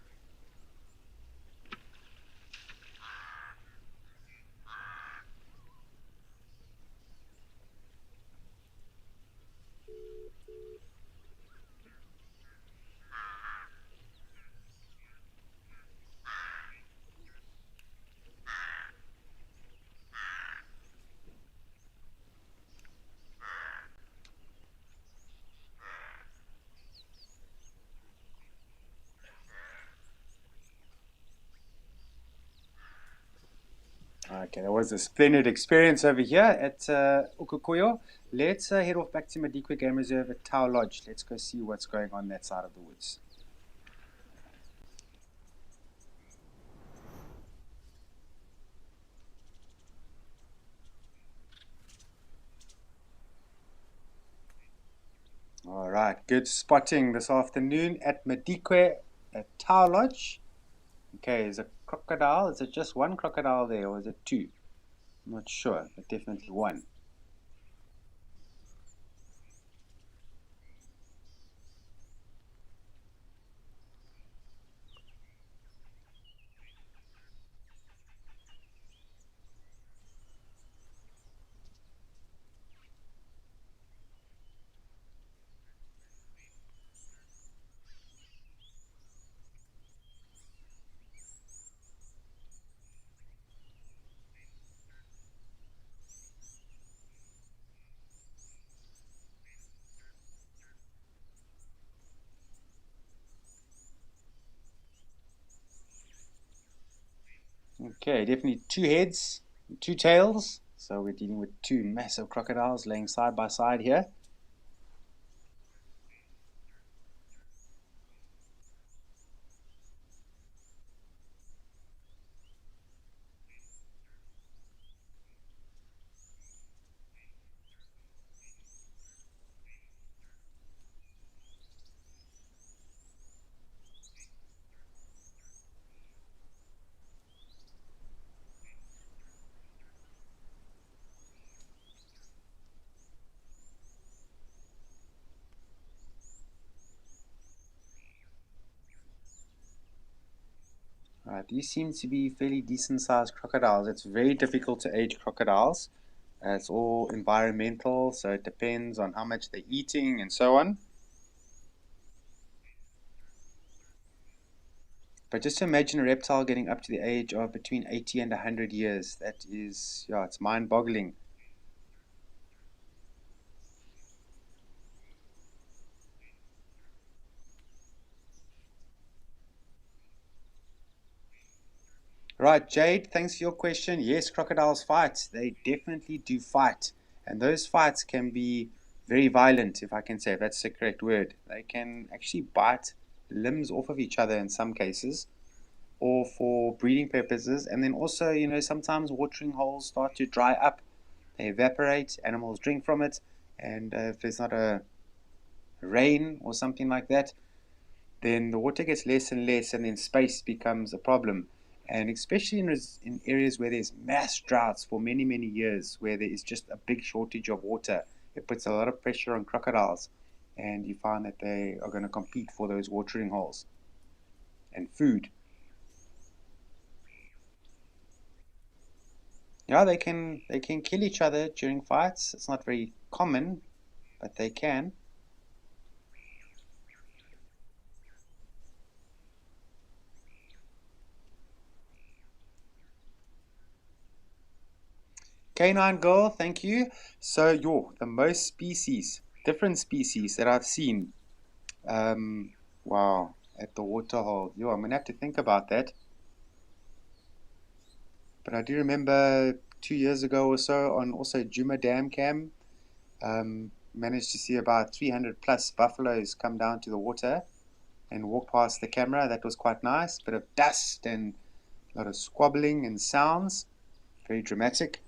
Okay, that was a splendid experience over here at Ukukoyo. Let's head off back to Madikwe Game Reserve at Tau Lodge. Let's go see what's going on that side of the woods. All right, good spotting this afternoon at Madikwe at Tau Lodge. Okay, is a crocodile. Is it just one crocodile there or is it two? I'm not sure, but definitely one. Okay, definitely two heads, two tails. So we're dealing with two massive crocodiles laying side by side here. Right, these seem to be fairly decent sized crocodiles. It's very difficult to age crocodiles. It's all environmental, so it depends on how much they're eating and so on. But just imagine a reptile getting up to the age of between 80 and 100 years. That is, yeah, it's mind boggling. Right, Jade, thanks for your question. Yes, crocodiles fight. They definitely do fight. And those fights can be very violent, if I can say, if that's the correct word. They can actually bite limbs off of each other in some cases, or for breeding purposes. And then also, sometimes watering holes start to dry up. They evaporate, animals drink from it, and if there's not a rain or something like that, then the water gets less and less, and then space becomes a problem. And especially in areas where there's mass droughts for many, many years, where there is just a big shortage of water, it puts a lot of pressure on crocodiles. And you find that they are going to compete for those watering holes and food. Yeah, they can kill each other during fights. It's not very common, but they can. Canine girl, thank you. So, the most different species that I've seen. Um, wow, at the waterhole. I'm gonna have to think about that. But I do remember 2 years ago or so on also Juma Dam Cam, managed to see about 300 plus buffaloes come down to the water and walk past the camera. That was quite nice. Bit of dust and a lot of squabbling and sounds. Very dramatic.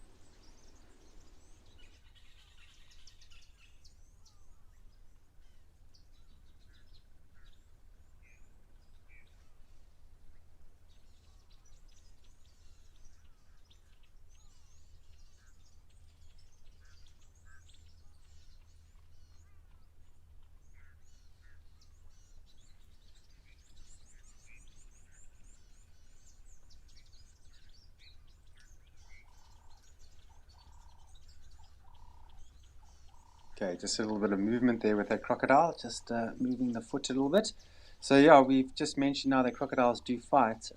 Okay, just a little bit of movement there with that crocodile, just moving the foot a little bit. So yeah, we've just mentioned now that crocodiles do fight,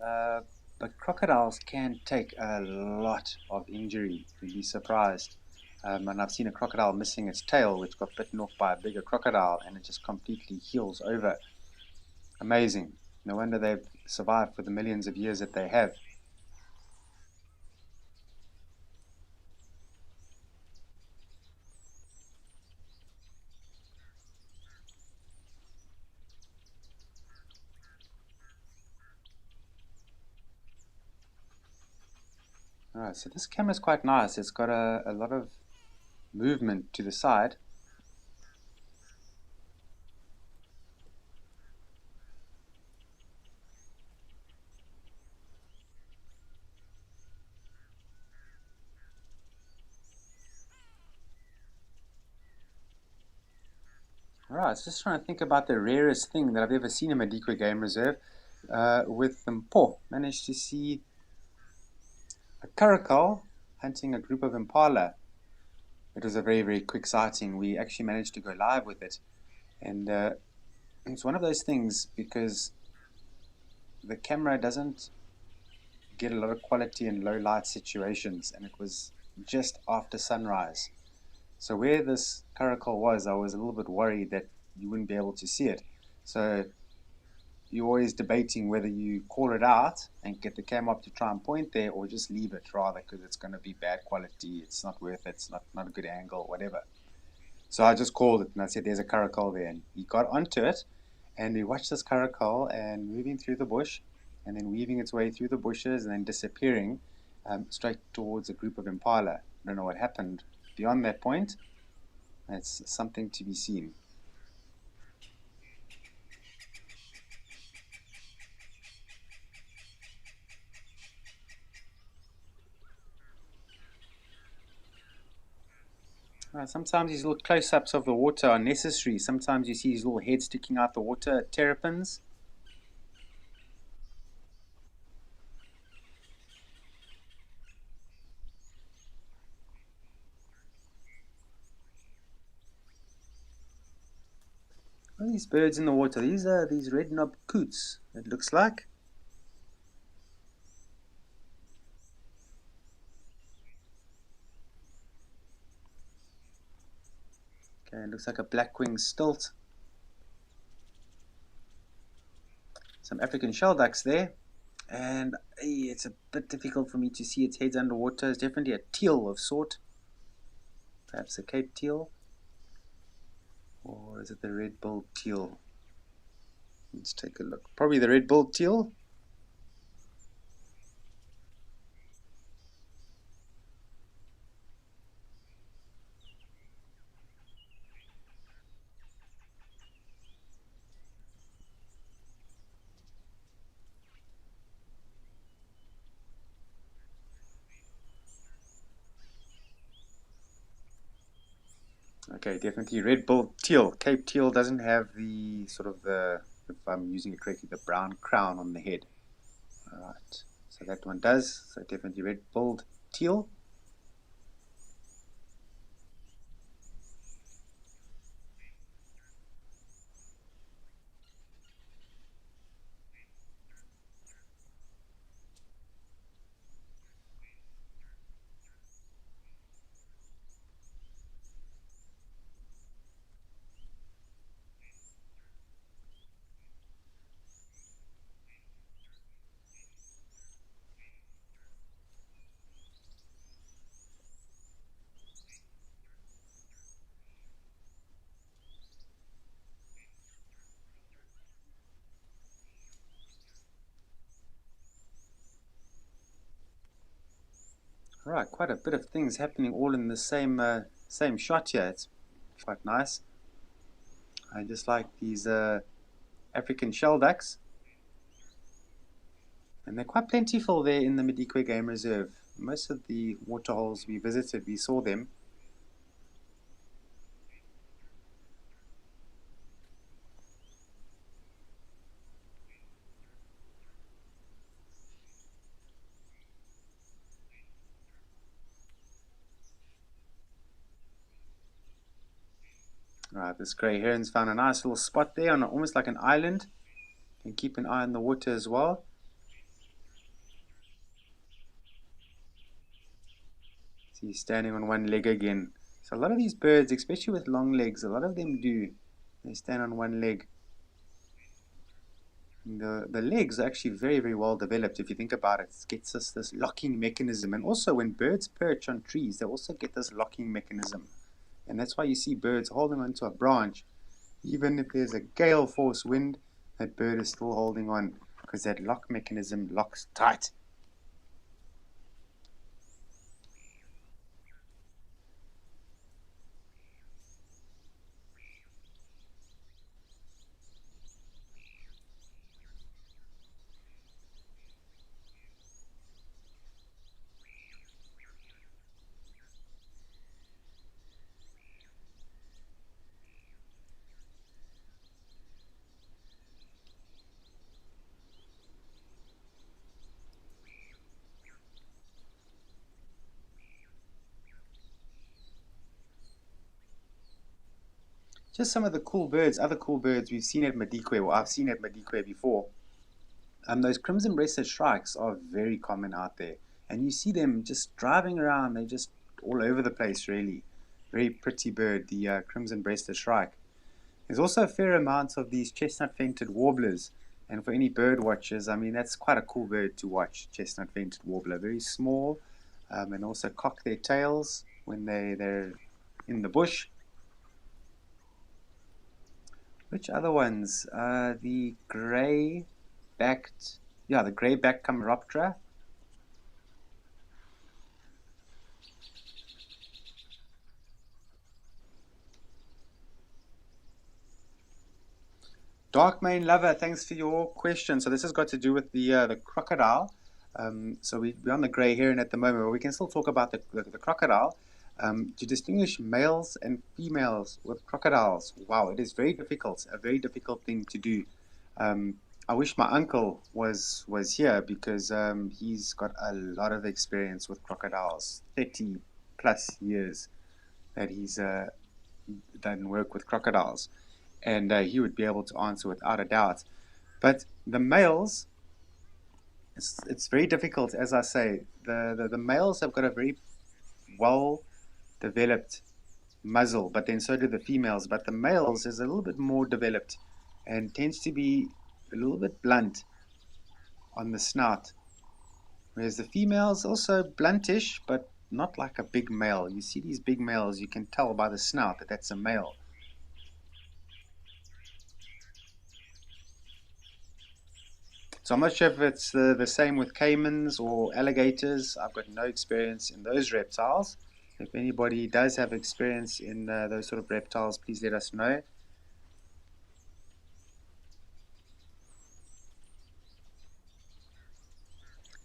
but crocodiles can take a lot of injury. You'd be surprised. And I've seen a crocodile missing its tail, which got bitten off by a bigger crocodile, and it just completely heals over. Amazing. No wonder they've survived for the millions of years that they have. Alright, so this camera is quite nice. It's got a lot of movement to the side. Alright, I was just trying to think about the rarest thing that I've ever seen in Madikwe Game Reserve. With Mpo, managed to see a caracal hunting a group of impala. It was a very, very quick sighting. We actually managed to go live with it. And it's one of those things because the camera doesn't get a lot of quality in low light situations, and it was just after sunrise. So where this caracal was, I was a little bit worried that you wouldn't be able to see it. So you're always debating whether you call it out and get the camera up to try and point there, or just leave it rather, because it's going to be bad quality. It's not worth it. It's not a good angle, whatever. So I just called it and I said, "There's a caracal there." And he got onto it, and we watched this caracal and moving through the bush, and then weaving its way through the bushes, and then disappearing straight towards a group of impala. I don't know what happened beyond that point. It's something to be seen. Sometimes these little close-ups of the water are necessary. Sometimes you see these little heads sticking out the water, terrapins. What are these birds in the water? These are these red-knobbed coots, it looks like. Okay, it looks like a black-winged stilt. Some African shell ducks there. And it's a bit difficult for me to see its heads underwater. It's definitely a teal of sort. Perhaps a Cape teal. Or is it the red-billed teal? Let's take a look. Probably the red-billed teal. Okay, definitely red-billed teal. Cape teal doesn't have the sort of if I'm using it correctly, the brown crown on the head. Alright, so that one does. So definitely red-billed teal. Right, quite a bit of things happening all in the same shot here. It's quite nice. I just like these African shell ducks, and they're quite plentiful there in the Madikwe Game Reserve. Most of the waterholes we visited, we saw them. Right, this grey heron's found a nice little spot there on almost like an island. Can keep an eye on the water as well. See, he's standing on one leg again. So a lot of these birds, especially with long legs, a lot of them do. They stand on one leg. And the legs are actually very well developed. If you think about it, it gets us this locking mechanism. And also when birds perch on trees, they also get this locking mechanism. And that's why you see birds holding onto a branch. Even if there's a gale force wind, that bird is still holding on because that lock mechanism locks tight. Just some of the cool birds, other cool birds we've seen at Madikwe, or I've seen at Madikwe before. Those crimson-breasted shrikes are very common out there. And you see them just driving around. They're just all over the place, really. Very pretty bird, the crimson-breasted shrike. There's also a fair amount of these chestnut-vented warblers. And for any bird watchers, I mean, that's quite a cool bird to watch, chestnut-vented warbler. Very small, and also cock their tails when they're in the bush. Which other ones? The grey-backed, yeah, the grey-backed Chiroptera. Dark Mane Lover, thanks for your question. So this has got to do with the crocodile. So we're on the grey heron at the moment, but we can still talk about the crocodile. To distinguish males and females with crocodiles, wow, it is very difficult, a very difficult thing to do. I wish my uncle was here because he's got a lot of experience with crocodiles, 30 plus years that he's done work with crocodiles, and he would be able to answer without a doubt. But the males, it's very difficult, as I say. The males have got a very well developed muzzle, but then so do the females. But the males is a little bit more developed and tends to be a little bit blunt on the snout, whereas the females also bluntish, but not like a big male. You see these big males, you can tell by the snout that that's a male. So I'm not sure if it's the same with caimans or alligators. I've got no experience in those reptiles. If anybody does have experience in those sort of reptiles, please let us know.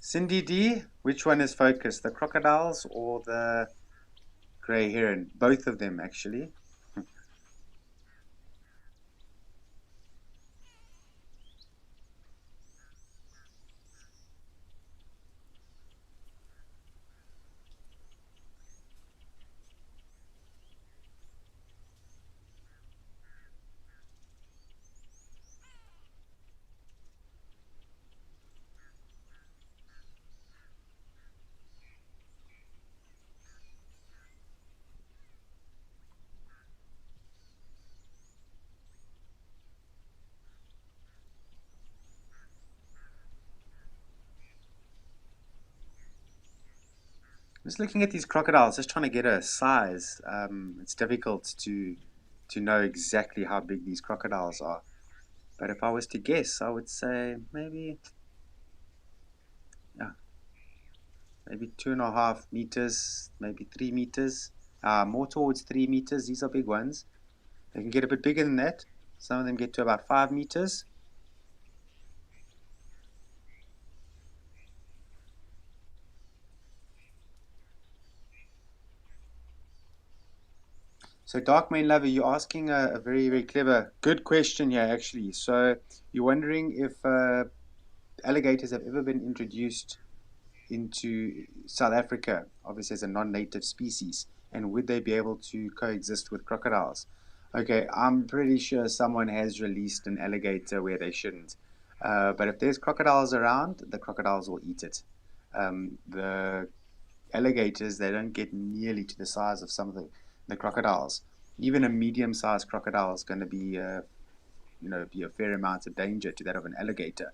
Cindy D, which one is focused, the crocodiles or the grey heron? Both of them, actually. Just looking at these crocodiles, just trying to get a size. It's difficult to know exactly how big these crocodiles are. But if I was to guess, I would say maybe, yeah, maybe 2.5 meters, maybe 3 meters. More towards 3 meters. These are big ones. They can get a bit bigger than that. Some of them get to about 5 meters. So, Dark Main Lover, you're asking a very, very clever, good question here, actually. So, you're wondering if alligators have ever been introduced into South Africa, obviously as a non-native species, and would they be able to coexist with crocodiles? Okay, I'm pretty sure someone has released an alligator where they shouldn't. But if there's crocodiles around, the crocodiles will eat it. The alligators, they don't get nearly to the size of some of the crocodiles. Even a medium-sized crocodile is going to be, be a fair amount of danger to that of an alligator.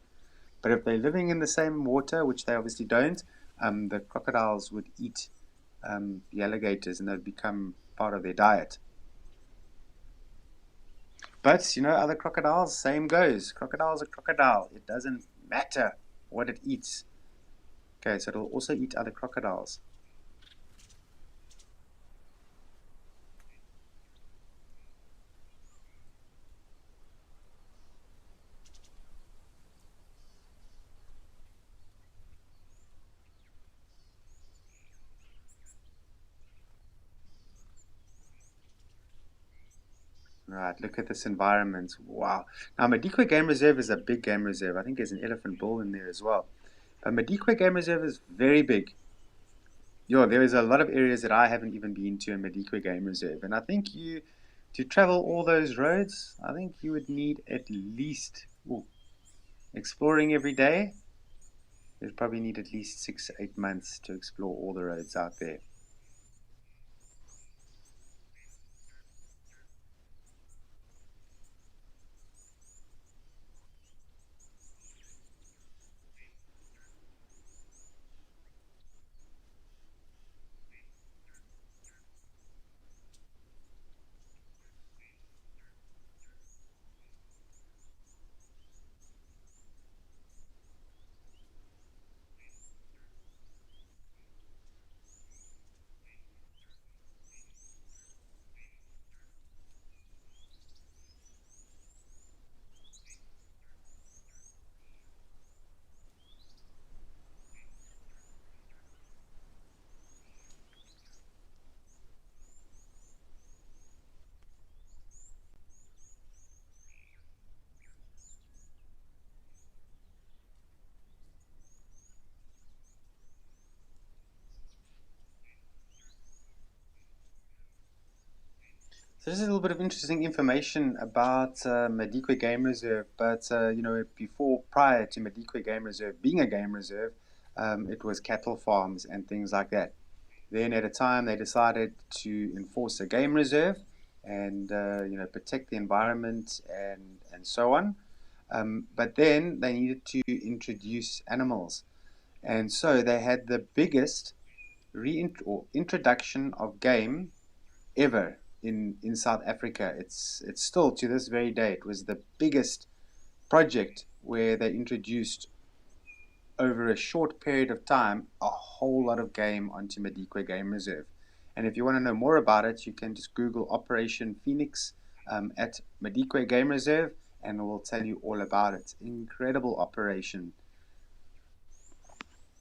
But if they're living in the same water, which they obviously don't, the crocodiles would eat the alligators and they'd become part of their diet. But, other crocodiles, same goes. Crocodile's a crocodile. It doesn't matter what it eats. Okay, so it'll also eat other crocodiles. Right, look at this environment. Wow. Now, Madikwe Game Reserve is a big game reserve. I think there's an elephant bull in there as well. But Madikwe Game Reserve is very big. Yo, there is a lot of areas that I haven't even been to in Madikwe Game Reserve. And I think to travel all those roads, I think you would need at least, exploring every day, you'd probably need at least 6, 8 months to explore all the roads out there. So this is a little bit of interesting information about Madikwe Game Reserve. But prior to Madikwe Game Reserve being a game reserve, it was cattle farms and things like that. Then at a time they decided to enforce a game reserve and protect the environment and so on. But then they needed to introduce animals, and so they had the biggest introduction of game ever in South Africa. It's still to this very day. It was the biggest project where they introduced over a short period of time a whole lot of game onto Madikwe Game Reserve. And if you want to know more about it, you can just Google Operation Phoenix at Madikwe Game Reserve, and it will tell you all about it. Incredible operation.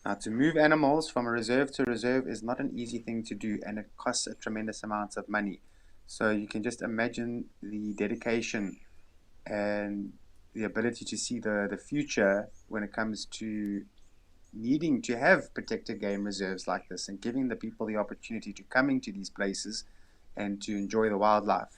Now, to move animals from a reserve to a reserve is not an easy thing to do, and it costs a tremendous amount of money. So you can just imagine the dedication and the ability to see the future when it comes to needing to have protected game reserves like this and giving the people the opportunity to come into these places and to enjoy the wildlife.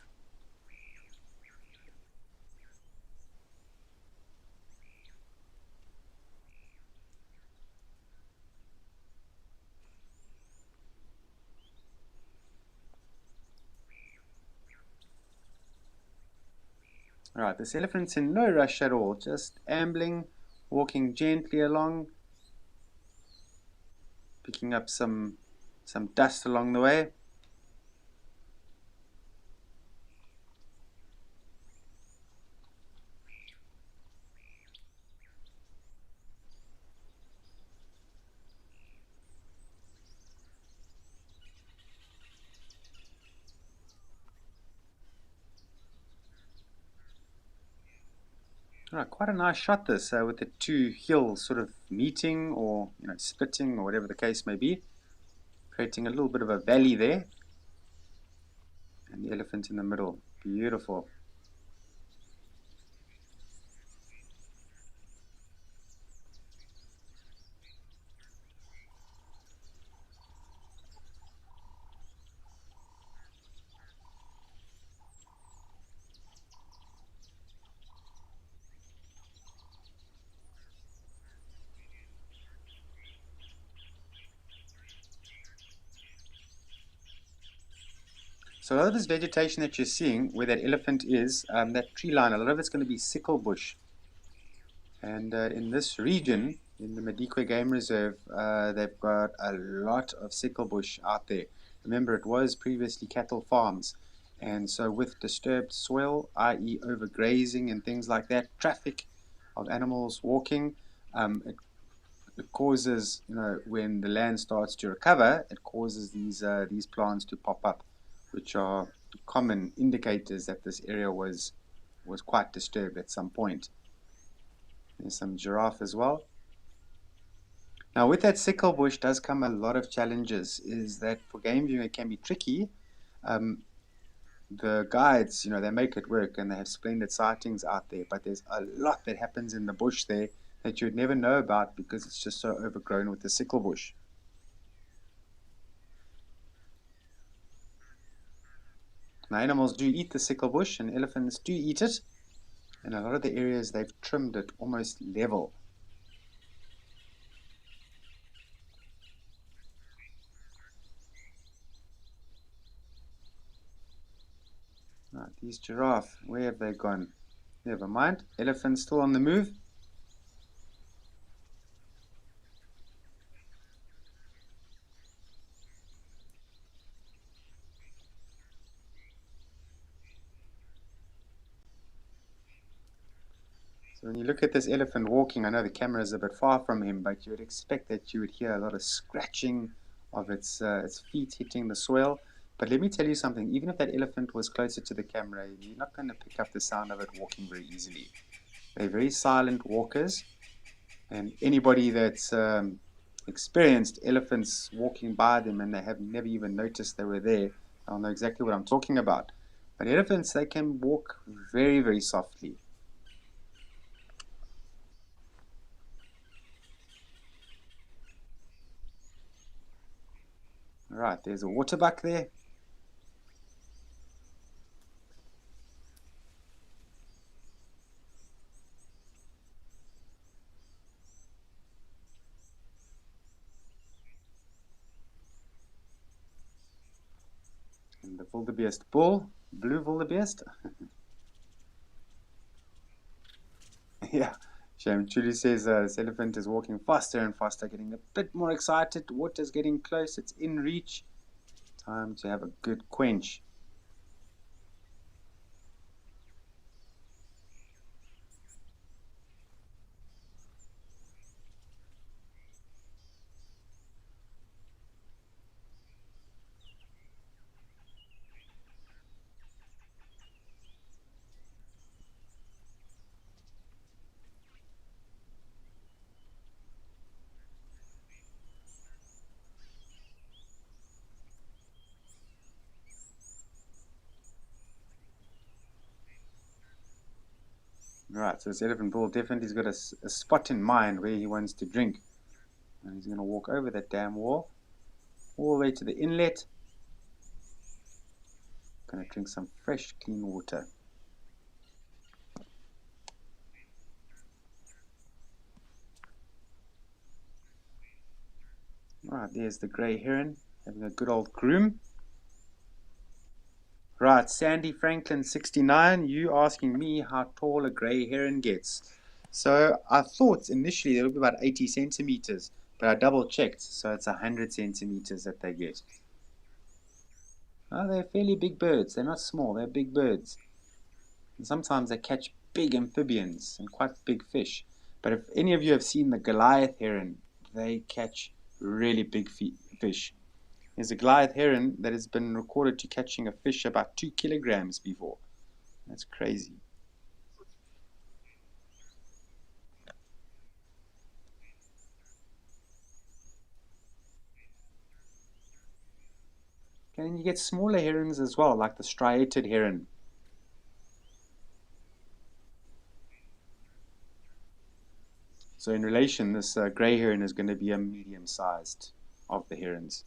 All right, this elephant's in no rush at all, just ambling, walking gently along, picking up some dust along the way. Right, quite a nice shot this with the two hills sort of meeting or splitting or whatever the case may be, creating a little bit of a valley there, and the elephant in the middle. Beautiful. So a lot of this vegetation that you're seeing where that elephant is, that tree line, a lot of it's going to be sickle bush. And in this region, in the Madikwe Game Reserve, they've got a lot of sickle bush out there. Remember, it was previously cattle farms. And so with disturbed soil, i.e. overgrazing and things like that, traffic of animals walking, it causes, when the land starts to recover, it causes these plants to pop up, which are common indicators that this area was quite disturbed at some point. There's some giraffe as well. Now with that sickle bush does come a lot of challenges, is that for game viewing it can be tricky. The guides, they make it work and they have splendid sightings out there, but there's a lot that happens in the bush there that you would never know about because it's just so overgrown with the sickle bush. Now animals do eat the sickle bush and elephants do eat it. In a lot of the areas they've trimmed it almost level. Right, these giraffe, where have they gone? Never mind. Elephant's still on the move. So when you look at this elephant walking, I know the camera is a bit far from him, but you would expect that you would hear a lot of scratching of its feet hitting the soil. But let me tell you something, even if that elephant was closer to the camera, you're not going to pick up the sound of it walking very easily. They're very silent walkers, and anybody that's experienced elephants walking by them and they have never even noticed they were there, they'll know exactly what I'm talking about. But elephants, they can walk very, very softly. Right, there's a waterbuck there. And the wildebeest bull, blue wildebeest. Yeah, Shem truly says this elephant is walking faster and faster, getting a bit more excited. Water's getting close, it's in reach. Time to have a good quench. Right, so this elephant bull definitely's got a spot in mind where he wants to drink. And he's going to walk over that damn wall, all the way to the inlet. Going to drink some fresh, clean water. Right, there's the grey heron, having a good old groom. Right, Sandy Franklin 69, you asking me how tall a grey heron gets. So I thought initially it would be about 80 centimeters, but I double checked, so it's 100 centimeters that they get. Oh, they're fairly big birds. They're not small, they're big birds. And sometimes they catch big amphibians and quite big fish. But if any of you have seen the Goliath heron, they catch really big fish. There's a Goliath heron that has been recorded to catching a fish about 2 kilograms before. That's crazy. Okay, and you get smaller herons as well, like the striated heron. So in relation, this grey heron is going to be a medium-sized of the herons.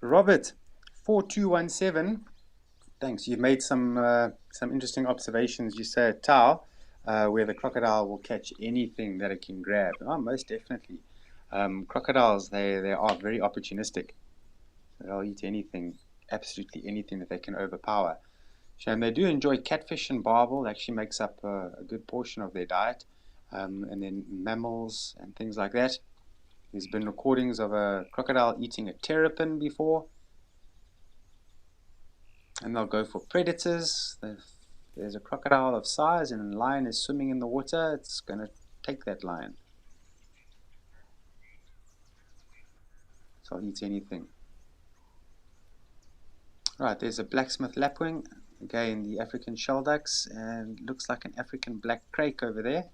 Robert, 4217. Thanks. You've made some interesting observations. You say at Tau, where the crocodile will catch anything that it can grab. Oh, most definitely. Crocodiles, they are very opportunistic. They'll eat anything, absolutely anything that they can overpower. And they do enjoy catfish and barbel. It actually makes up a good portion of their diet. And then mammals and things like that. There's been recordings of a crocodile eating a terrapin before. And they'll go for predators. There's a crocodile of size and a lion is swimming in the water, it's going to take that lion. So I'll eat anything. Right, there's a blacksmith lapwing, again the African shelducks, and looks like an African black crake over there.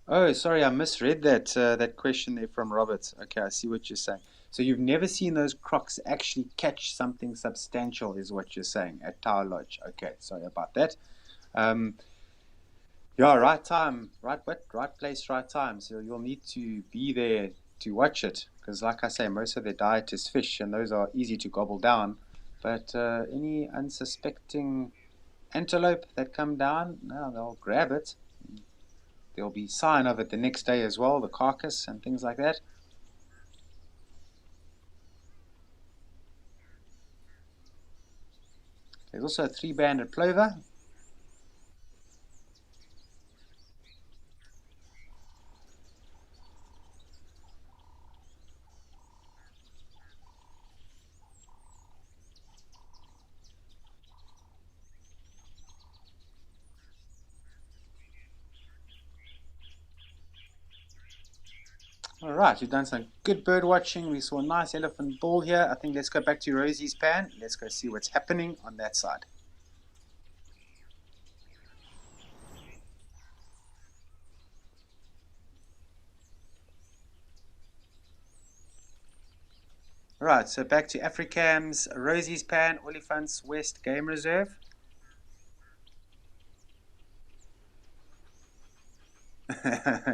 Oh, sorry, I misread that question there from Robert. Okay, I see what you're saying. So you've never seen those crocs actually catch something substantial, is what you're saying, at Tower Lodge. Okay, sorry about that. Yeah, right time, right place, right time. So you'll need to be there to watch it, because like I say, most of their diet is fish, and those are easy to gobble down. But any unsuspecting antelope that come down, no, they'll grab it. There'll be sign of it the next day as well, the carcass and things like that. There's also a three-banded plover. All right, we've done some good bird watching. We saw a nice elephant bull here. I think let's go back to Rosie's pan. Let's go see what's happening on that side. Right, so back to Africam's Rosie's Pan, Olifants West Game Reserve.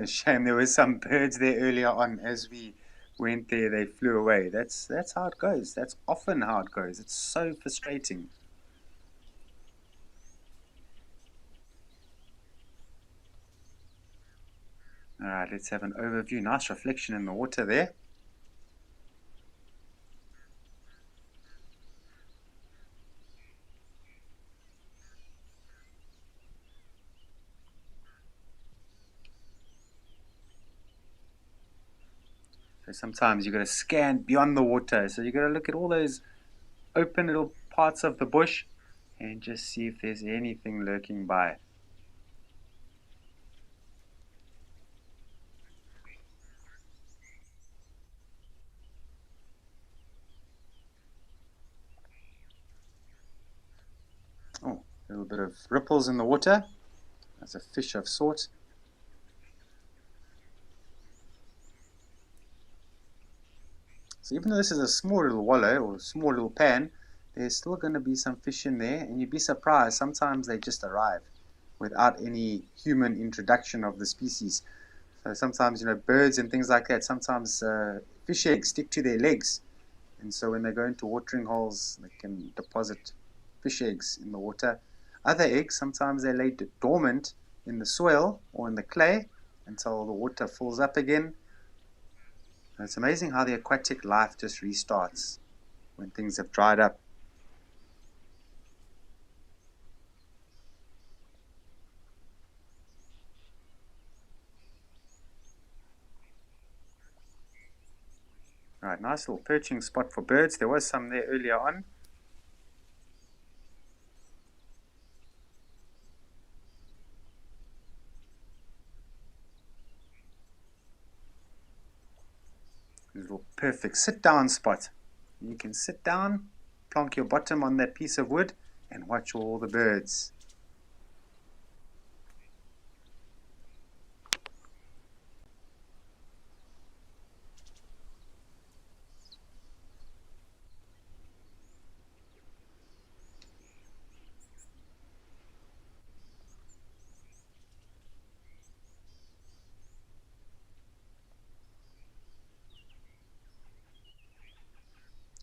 Shame there were some birds there earlier on as we went there, they flew away. That's how it goes. That's often how it goes. It's so frustrating. All right, let's have an overview. Nice reflection in the water there. So sometimes you've got to scan beyond the water. So you've got to look at all those open little parts of the bush and just see if there's anything lurking by. Oh, a little bit of ripples in the water. That's a fish of sorts. So even though this is a small little wallow or small little pan, there's still going to be some fish in there, and you'd be surprised. Sometimes they just arrive without any human introduction of the species. So sometimes, birds and things like that, sometimes fish eggs stick to their legs. And so when they go into watering holes, they can deposit fish eggs in the water. Other eggs, sometimes they lay dormant in the soil or in the clay until the water fills up again. And it's amazing how the aquatic life just restarts when things have dried up. All right, nice little perching spot for birds. There was some there earlier on. A little perfect sit-down spot. You can sit down, plonk your bottom on that piece of wood, and watch all the birds.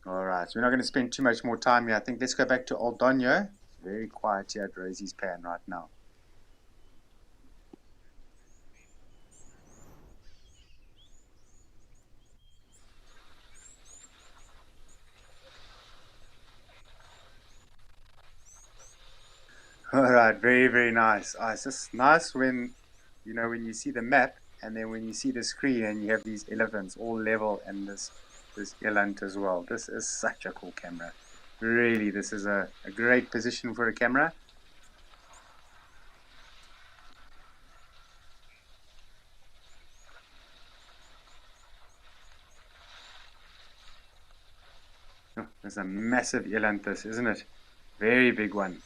Alright, so we're not going to spend too much more time here. I think let's go back to Old Donyo. It's very quiet here at Rosie's Pan right now. Alright, very, very nice. It's just nice when, when you see the map and then when you see the screen and you have these elephants all level and this eland as well. This is such a cool camera. Really, this is a great position for a camera. Oh, there's a massive eland, this, isn't it? Very big one.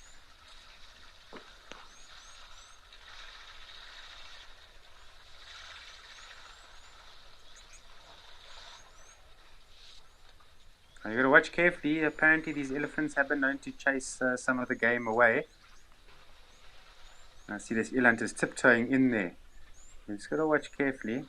Now you got to watch carefully. Apparently these elephants have been known to chase some of the game away. Now see, this eland is tiptoeing in there. You just got to watch carefully.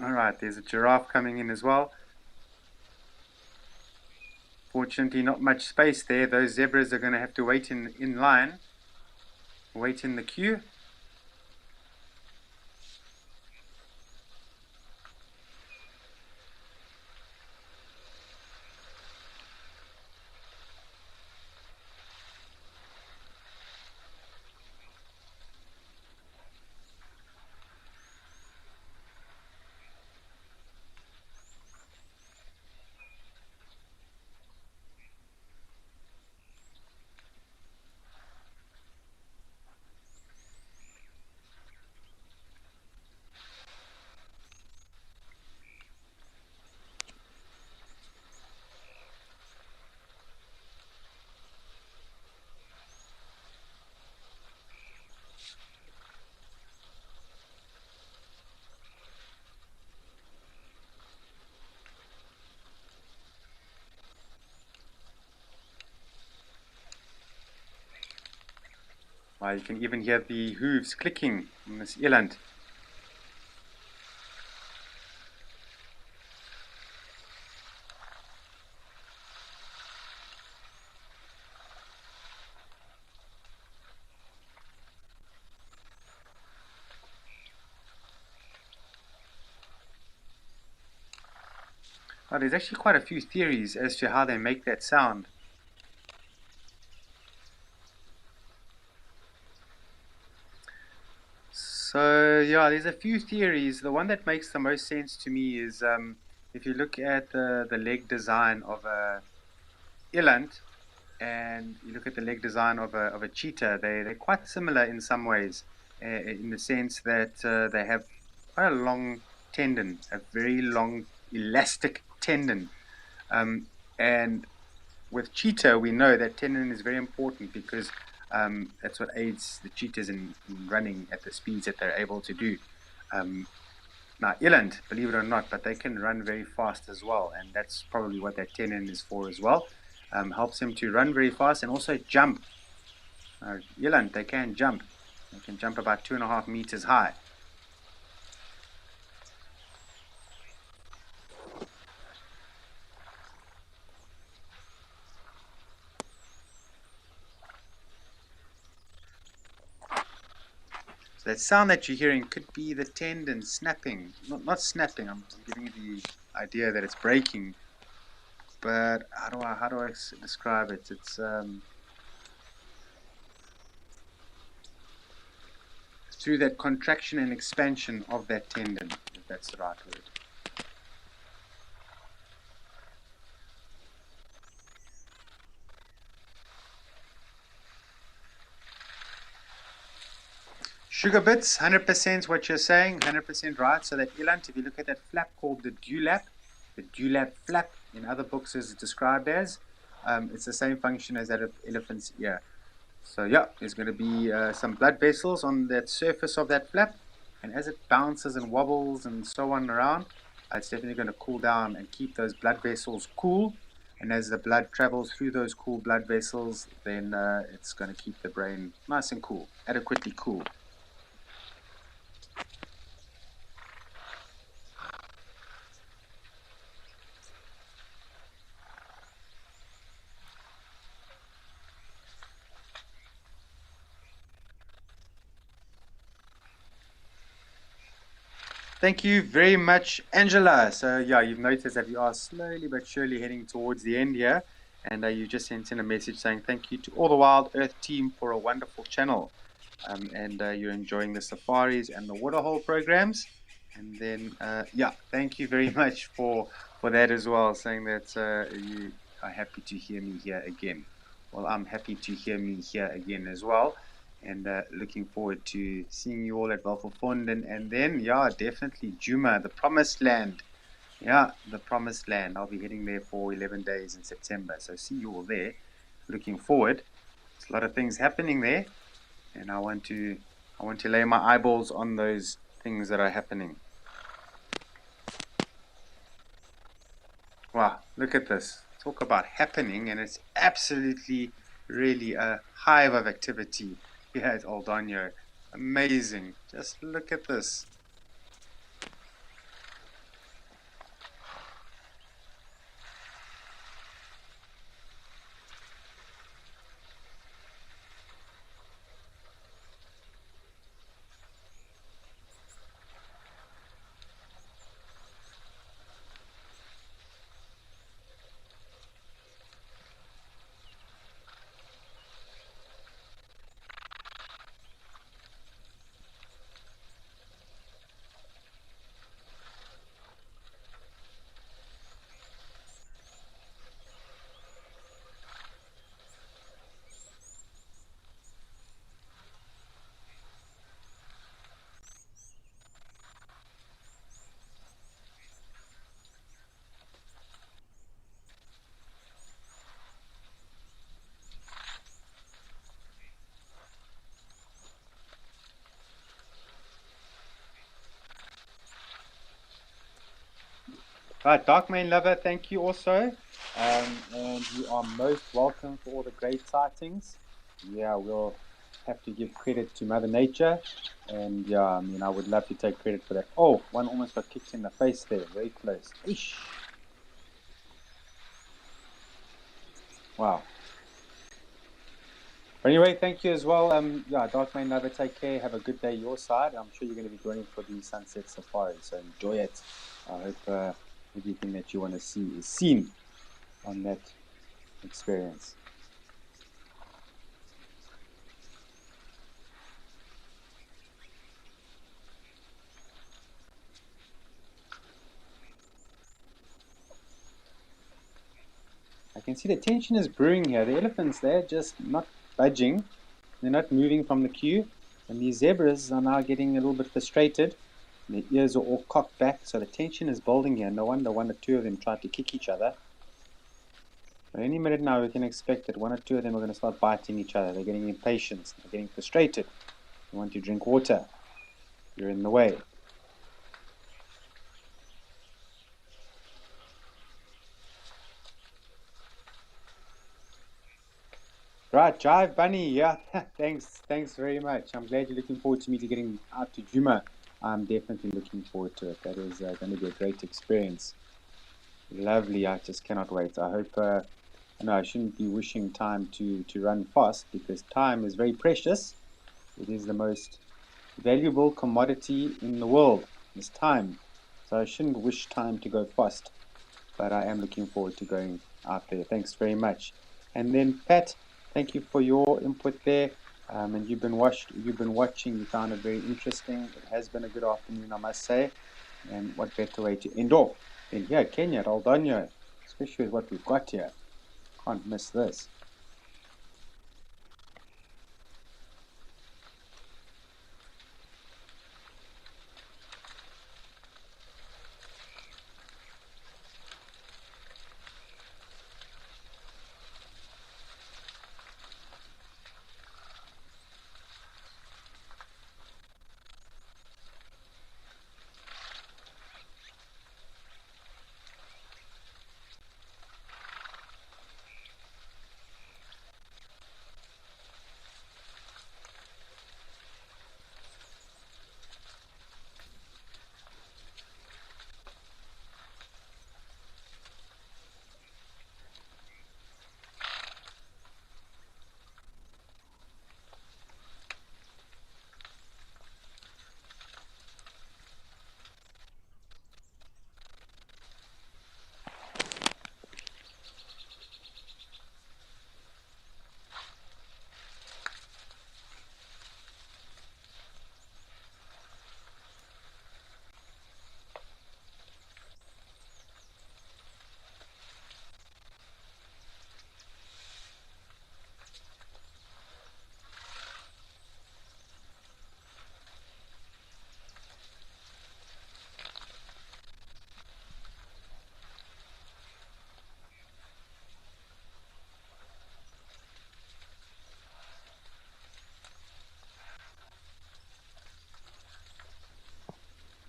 Alright, there's a giraffe coming in as well. Fortunately, not much space there. Those zebras are going to have to wait in line, wait in the queue. You can even hear the hooves clicking on this eland. There's actually quite a few theories as to how they make that sound. So yeah, there's a few theories. The one that makes the most sense to me is if you look at the leg design of a eland and you look at the leg design of a cheetah, they're quite similar in some ways, in the sense that they have quite a long tendon, a very long elastic tendon. And with cheetah, we know that tendon is very important because that's what aids the cheetahs in running at the speeds that they're able to do. Now, eland, believe it or not, but they can run very fast as well, and that's probably what that tendon is for as well. Helps them to run very fast and also jump. Eland, they can jump. They can jump about 2.5 meters high. So that sound that you're hearing could be the tendon snapping. Not snapping, I'm giving you the idea that it's breaking. But how do I describe it? It's through that contraction and expansion of that tendon, if that's the right word. Sugar bits, 100% what you're saying, 100% right. So that eland, if you look at that flap called the dewlap flap in other books is described as, it's the same function as that of elephant's ear. So yeah, there's going to be some blood vessels on that surface of that flap, and as it bounces and wobbles and so on around, it's definitely going to cool down and keep those blood vessels cool. And as the blood travels through those cool blood vessels, then it's going to keep the brain nice and cool, adequately cool. Thank you very much, Angela. So yeah, you've noticed that we are slowly but surely heading towards the end here. And you just sent in a message saying thank you to all the Wild Earth team for a wonderful channel. And you're enjoying the safaris and the waterhole programs. And then, yeah, thank you very much for that as well, saying that you are happy to hear me here again. Well, I'm happy to hear me here again as well. And looking forward to seeing you all at Valfofond. And then, yeah, definitely Juma, the promised land. Yeah, the promised land. I'll be heading there for 11 days in September. So see you all there. Looking forward. There's a lot of things happening there. And I want to lay my eyeballs on those things that are happening. Wow, look at this. Talk about happening, and it's absolutely really a hive of activity here at Aldonio. Amazing. Just look at this. Right, Dark Main Lover, thank you also. And you are most welcome for all the great sightings. Yeah, we'll have to give credit to Mother Nature. And yeah, I mean, I would love to take credit for that. Oh, one almost got kicked in the face there, very close. Eesh. Wow. But anyway, thank you as well. Yeah, Dark Main Lover, take care. Have a good day your side. I'm sure you're going to be going for the Sunset Safari, so enjoy it. I hope everything that you want to see is seen on that experience. I can see the tension is brewing here. The elephants, they're just not budging. They're not moving from the queue. And these zebras are now getting a little bit frustrated. Their ears are all cocked back, so the tension is building here. No wonder one or two of them tried to kick each other. But any minute now, we can expect that one or two of them are going to start biting each other. They're getting impatient. They're getting frustrated. They want to drink water. You're in the way. Right, Jive Bunny, yeah, thanks very much. I'm glad you're looking forward to me getting out to Juma. I'm definitely looking forward to it. That is going to be a great experience. Lovely, I just cannot wait. I hope, no, I shouldn't be wishing time to run fast because time is very precious. It is the most valuable commodity in the world, is time. So I shouldn't wish time to go fast, but I am looking forward to going out there. Thanks very much. And then Pat, thank you for your input there. And you've been watching. You found it very interesting. It has been a good afternoon, I must say. And what better way to end off than here, Kenya, Aldonyo, especially with what we've got here. Can't miss this.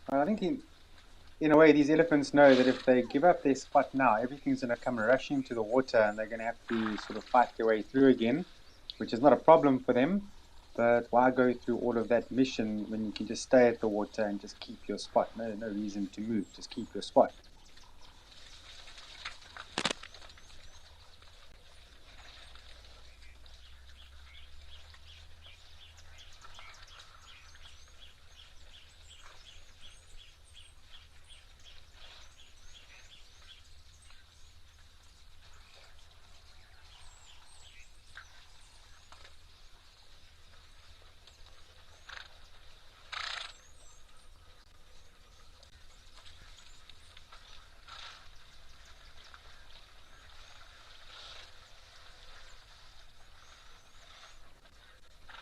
I think in a way, these elephants know that if they give up their spot now, everything's going to come rushing to the water and they're going to have to sort of fight their way through again, which is not a problem for them. But why go through all of that mission when you can just stay at the water and just keep your spot? No reason to move. Just keep your spot.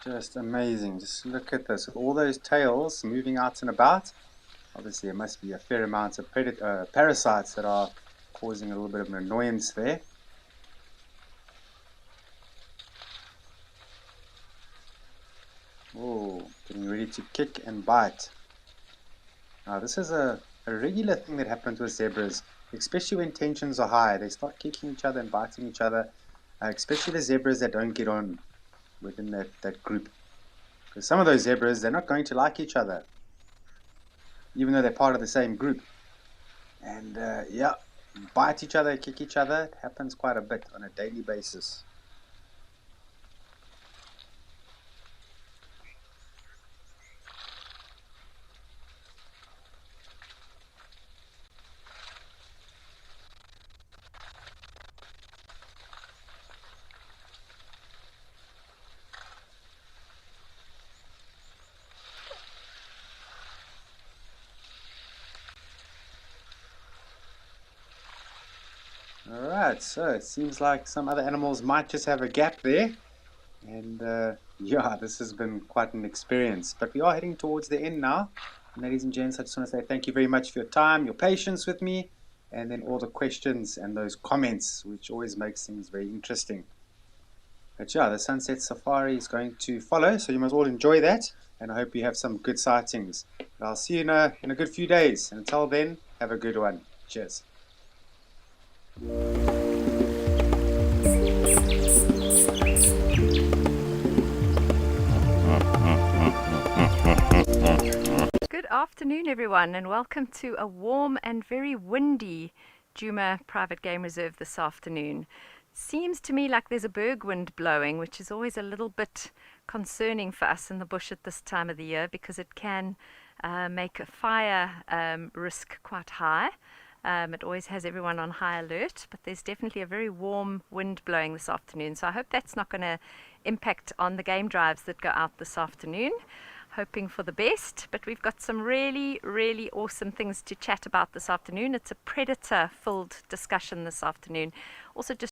Just amazing. Just look at this. All those tails moving out and about. Obviously, there must be a fair amount of parasites that are causing a little bit of an annoyance there. Oh, getting ready to kick and bite. Now, this is a regular thing that happens with zebras, especially when tensions are high. They start kicking each other and biting each other, especially the zebras that don't get on within that group. Because some of those zebras, they're not going to like each other, even though they're part of the same group. And yeah, bite each other, kick each other. It happens quite a bit on a daily basis. All right. right, so it seems like some other animals might just have a gap there. And yeah, this has been quite an experience. But we are heading towards the end now. And ladies and gents, I just want to say thank you very much for your time, your patience with me, and then all the questions and those comments, which always makes things very interesting. But yeah, the sunset safari is going to follow, so you must all enjoy that. And I hope you have some good sightings. But I'll see you in a good few days. And until then, have a good one. Cheers. Good afternoon, everyone, and welcome to a warm and very windy Djuma Private Game Reserve this afternoon. Seems to me like there's a berg wind blowing, which is always a little bit concerning for us in the bush at this time of the year because it can make a fire risk quite high. It always has everyone on high alert, but there's definitely a very warm wind blowing this afternoon. So I hope that's not going to impact on the game drives that go out this afternoon. Hoping for the best, but we've got some really, really awesome things to chat about this afternoon. It's a predator-filled discussion this afternoon. Also, just